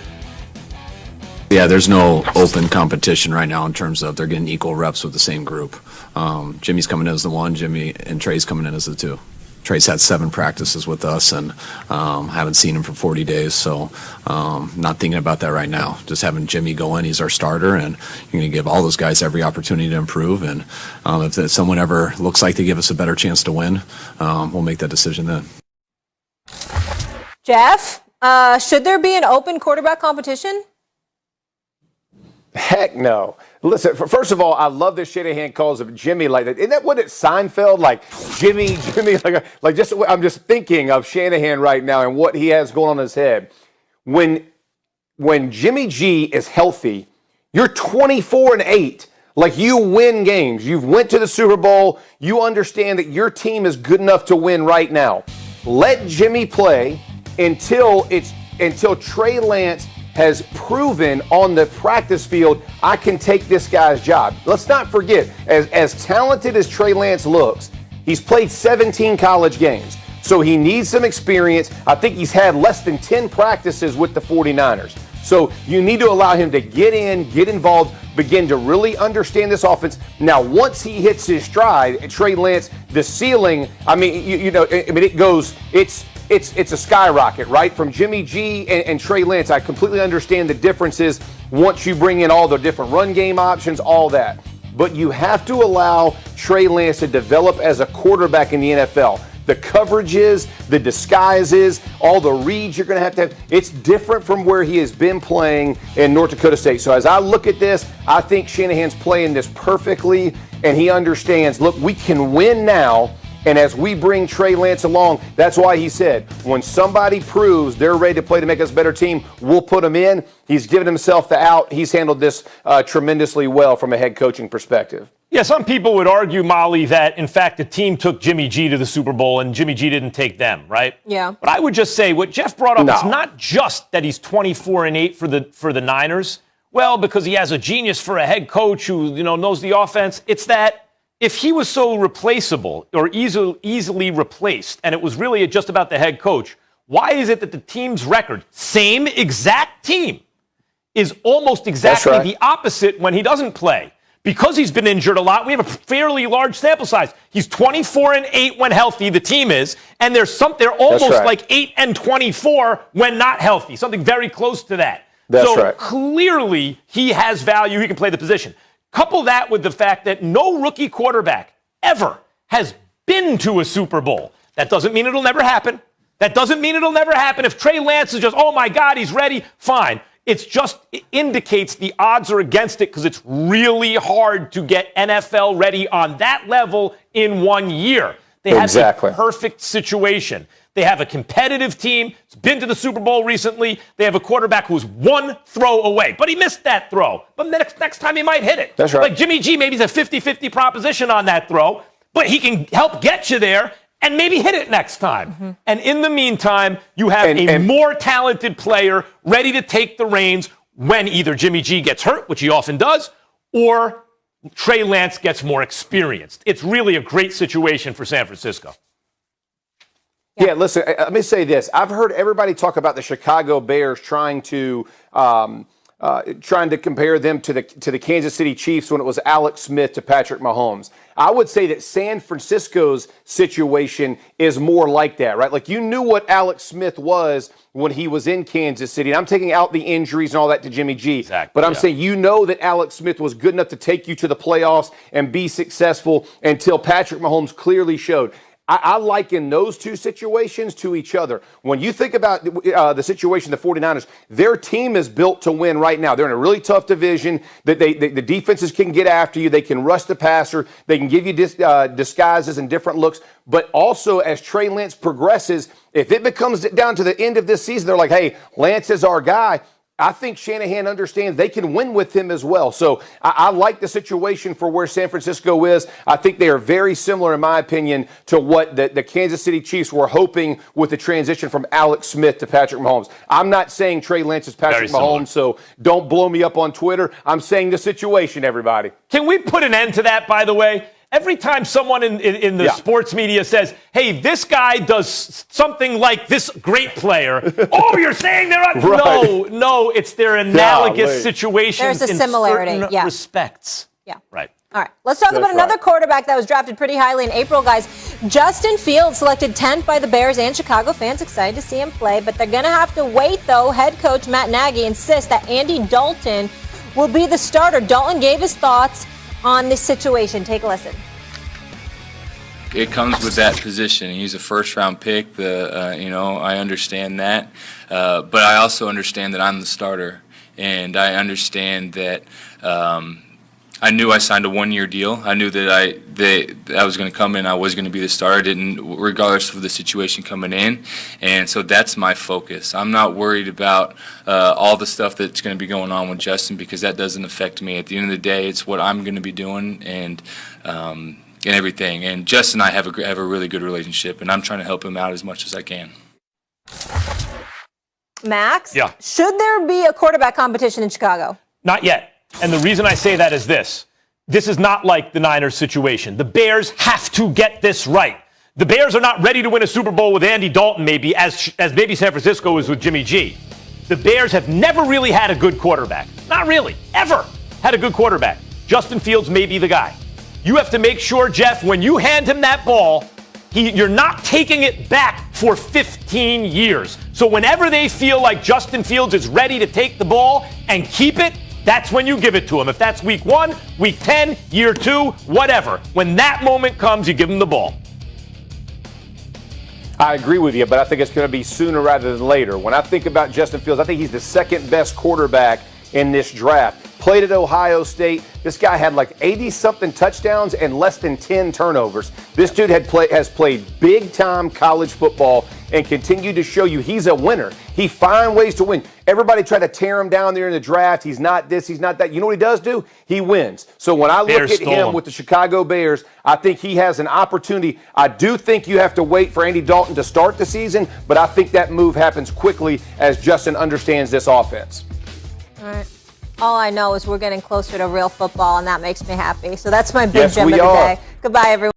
S13: Yeah, there's no open competition right now in terms of they're getting equal reps with the same group. Jimmy's coming in as the 1, Jimmy and Trey's coming in as the 2. Trey's had 7 practices with us and haven't seen him for 40 days, so not thinking about that right now. Just having Jimmy go in, he's our starter, and you're going to give all those guys every opportunity to improve, and if someone ever looks like they give us a better chance to win, we'll make that decision then.
S1: Jeff, should there be an open quarterback competition?
S8: Heck no. Listen, first of all, I love this Shanahan calls of Jimmy like that. Isn't that what it's Seinfeld? Like, Jimmy, like just I'm just thinking of Shanahan right now and what he has going on in his head. When Jimmy G is healthy, you're 24-8. Like, you win games. You've went to the Super Bowl. You understand that your team is good enough to win right now. Let Jimmy play until Trey Lance has proven on the practice field, I can take this guy's job. Let's not forget, as talented as Trey Lance looks, he's played 17 college games. So he needs some experience. I think he's had less than 10 practices with the 49ers. So you need to allow him to get in, get involved, begin to really understand this offense. Now, once he hits his stride, Trey Lance, the ceiling, it goes, it's a skyrocket, right? From Jimmy G and Trey Lance, I completely understand the differences once you bring in all the different run game options, all that. But you have to allow Trey Lance to develop as a quarterback in the NFL. The coverages, the disguises, all the reads you're going to have. It's different from where he has been playing in North Dakota State. So as I look at this, I think Shanahan's playing this perfectly, and he understands, look, we can win now. And as we bring Trey Lance along, that's why he said, when somebody proves they're ready to play to make us a better team, we'll put them in. He's given himself the out. He's handled this tremendously well from a head coaching perspective.
S2: Yeah, some people would argue, Molly, that, in fact, the team took Jimmy G to the Super Bowl and Jimmy G didn't take them, right?
S1: Yeah.
S2: But I would just say what Jeff brought up is not just that he's 24-8 for the Niners. Well, because he has a genius for a head coach who, knows the offense. It's that if he was so replaceable or easily replaced, and it was really just about the head coach, why is it that the team's record, same exact team, is almost exactly the opposite when he doesn't play? Because he's been injured a lot, we have a fairly large sample size. He's 24-8 when healthy, the team is, and they're almost like 8-24 when not healthy, something very close to that. Clearly, he has value. He can play the position. Couple that with the fact that no rookie quarterback ever has been to a Super Bowl. That doesn't mean it'll never happen. If Trey Lance is just, oh my God, he's ready, fine. It indicates the odds are against it because it's really hard to get NFL ready on that level in 1 year. They have a perfect situation. They have a competitive team. It's been to the Super Bowl recently. They have a quarterback who's one throw away. But he missed that throw. But next time he might hit it.
S8: That's right.
S2: Like Jimmy G, maybe it's a 50-50 proposition on that throw. But he can help get you there and maybe hit it next time. Mm-hmm. And in the meantime, you have a more talented player ready to take the reins when either Jimmy G gets hurt, which he often does, or Trey Lance gets more experienced. It's really a great situation for San Francisco.
S8: Yeah, listen, let me say this. I've heard everybody talk about the Chicago Bears trying to compare them to the Kansas City Chiefs when it was Alex Smith to Patrick Mahomes. I would say that San Francisco's situation is more like that, right? Like you knew what Alex Smith was when he was in Kansas City. And I'm taking out the injuries and all that to Jimmy G. Exactly, but I'm saying you know that Alex Smith was good enough to take you to the playoffs and be successful until Patrick Mahomes clearly showed. I liken those two situations to each other. When you think about the situation, the 49ers, their team is built to win right now. They're in a really tough division. The defenses can get after you. They can rush the passer. They can give you disguises and different looks. But also, as Trey Lance progresses, if it becomes down to the end of this season, they're like, hey, Lance is our guy. I think Shanahan understands they can win with him as well. So I like the situation for where San Francisco is. I think they are very similar, in my opinion, to what the Kansas City Chiefs were hoping with the transition from Alex Smith to Patrick Mahomes. I'm not saying Trey Lance is Patrick Mahomes, so don't blow me up on Twitter. I'm saying the situation, everybody.
S2: Can we put an end to that, by the way? Every time someone in the sports media says, hey, this guy does something like this great player, oh, you're saying they're right. No, it's their analogous situations.
S1: There's a similarity,
S2: in certain respects.
S1: Yeah.
S2: Right.
S1: All right, let's talk about another quarterback that was drafted pretty highly in April, guys. Justin Fields selected 10th by the Bears and Chicago fans. Excited to see him play, but they're going to have to wait, though. Head coach Matt Nagy insists that Andy Dalton will be the starter. Dalton gave his thoughts on this situation. Take a listen.
S19: It comes with that position. He's a first-round pick. I understand that, but I also understand that I'm the starter, and I understand that I knew I signed a one-year deal. I knew that I was going to come in. I was going to be the starter, regardless of the situation coming in, and so that's my focus. I'm not worried about all the stuff that's going to be going on with Justin because that doesn't affect me. At the end of the day, it's what I'm going to be doing and everything. And Justin and I have a really good relationship, and I'm trying to help him out as much as I can.
S1: Max?
S2: Yeah.
S1: Should there be a quarterback competition in Chicago?
S2: Not yet. And the reason I say that is this. This is not like the Niners situation. The Bears have to get this right. The Bears are not ready to win a Super Bowl with Andy Dalton maybe, as maybe San Francisco is with Jimmy G. The Bears have never really had a good quarterback. Not really, ever had a good quarterback. Justin Fields may be the guy. You have to make sure, Jeff, when you hand him that ball, you're not taking it back for 15 years. So whenever they feel like Justin Fields is ready to take the ball and keep it, that's when you give it to him. If that's week 1, week 10, year 2, whatever. When that moment comes, you give him the ball.
S8: I agree with you, but I think it's going to be sooner rather than later. When I think about Justin Fields, I think he's the second best quarterback in this draft. Played at Ohio State. This guy had like 80-something touchdowns and less than 10 turnovers. This dude has played big-time college football and continued to show you he's a winner. He finds ways to win. Everybody tried to tear him down there in the draft. He's not this, he's not that. You know what he does do? He wins. So when I look at him with the Chicago Bears, I think he has an opportunity. I do think you have to wait for Andy Dalton to start the season, but I think that move happens quickly as Justin understands this offense.
S1: All right. All I know is we're getting closer to real football, and that makes me happy. So that's my big gem of the day. Goodbye, everyone.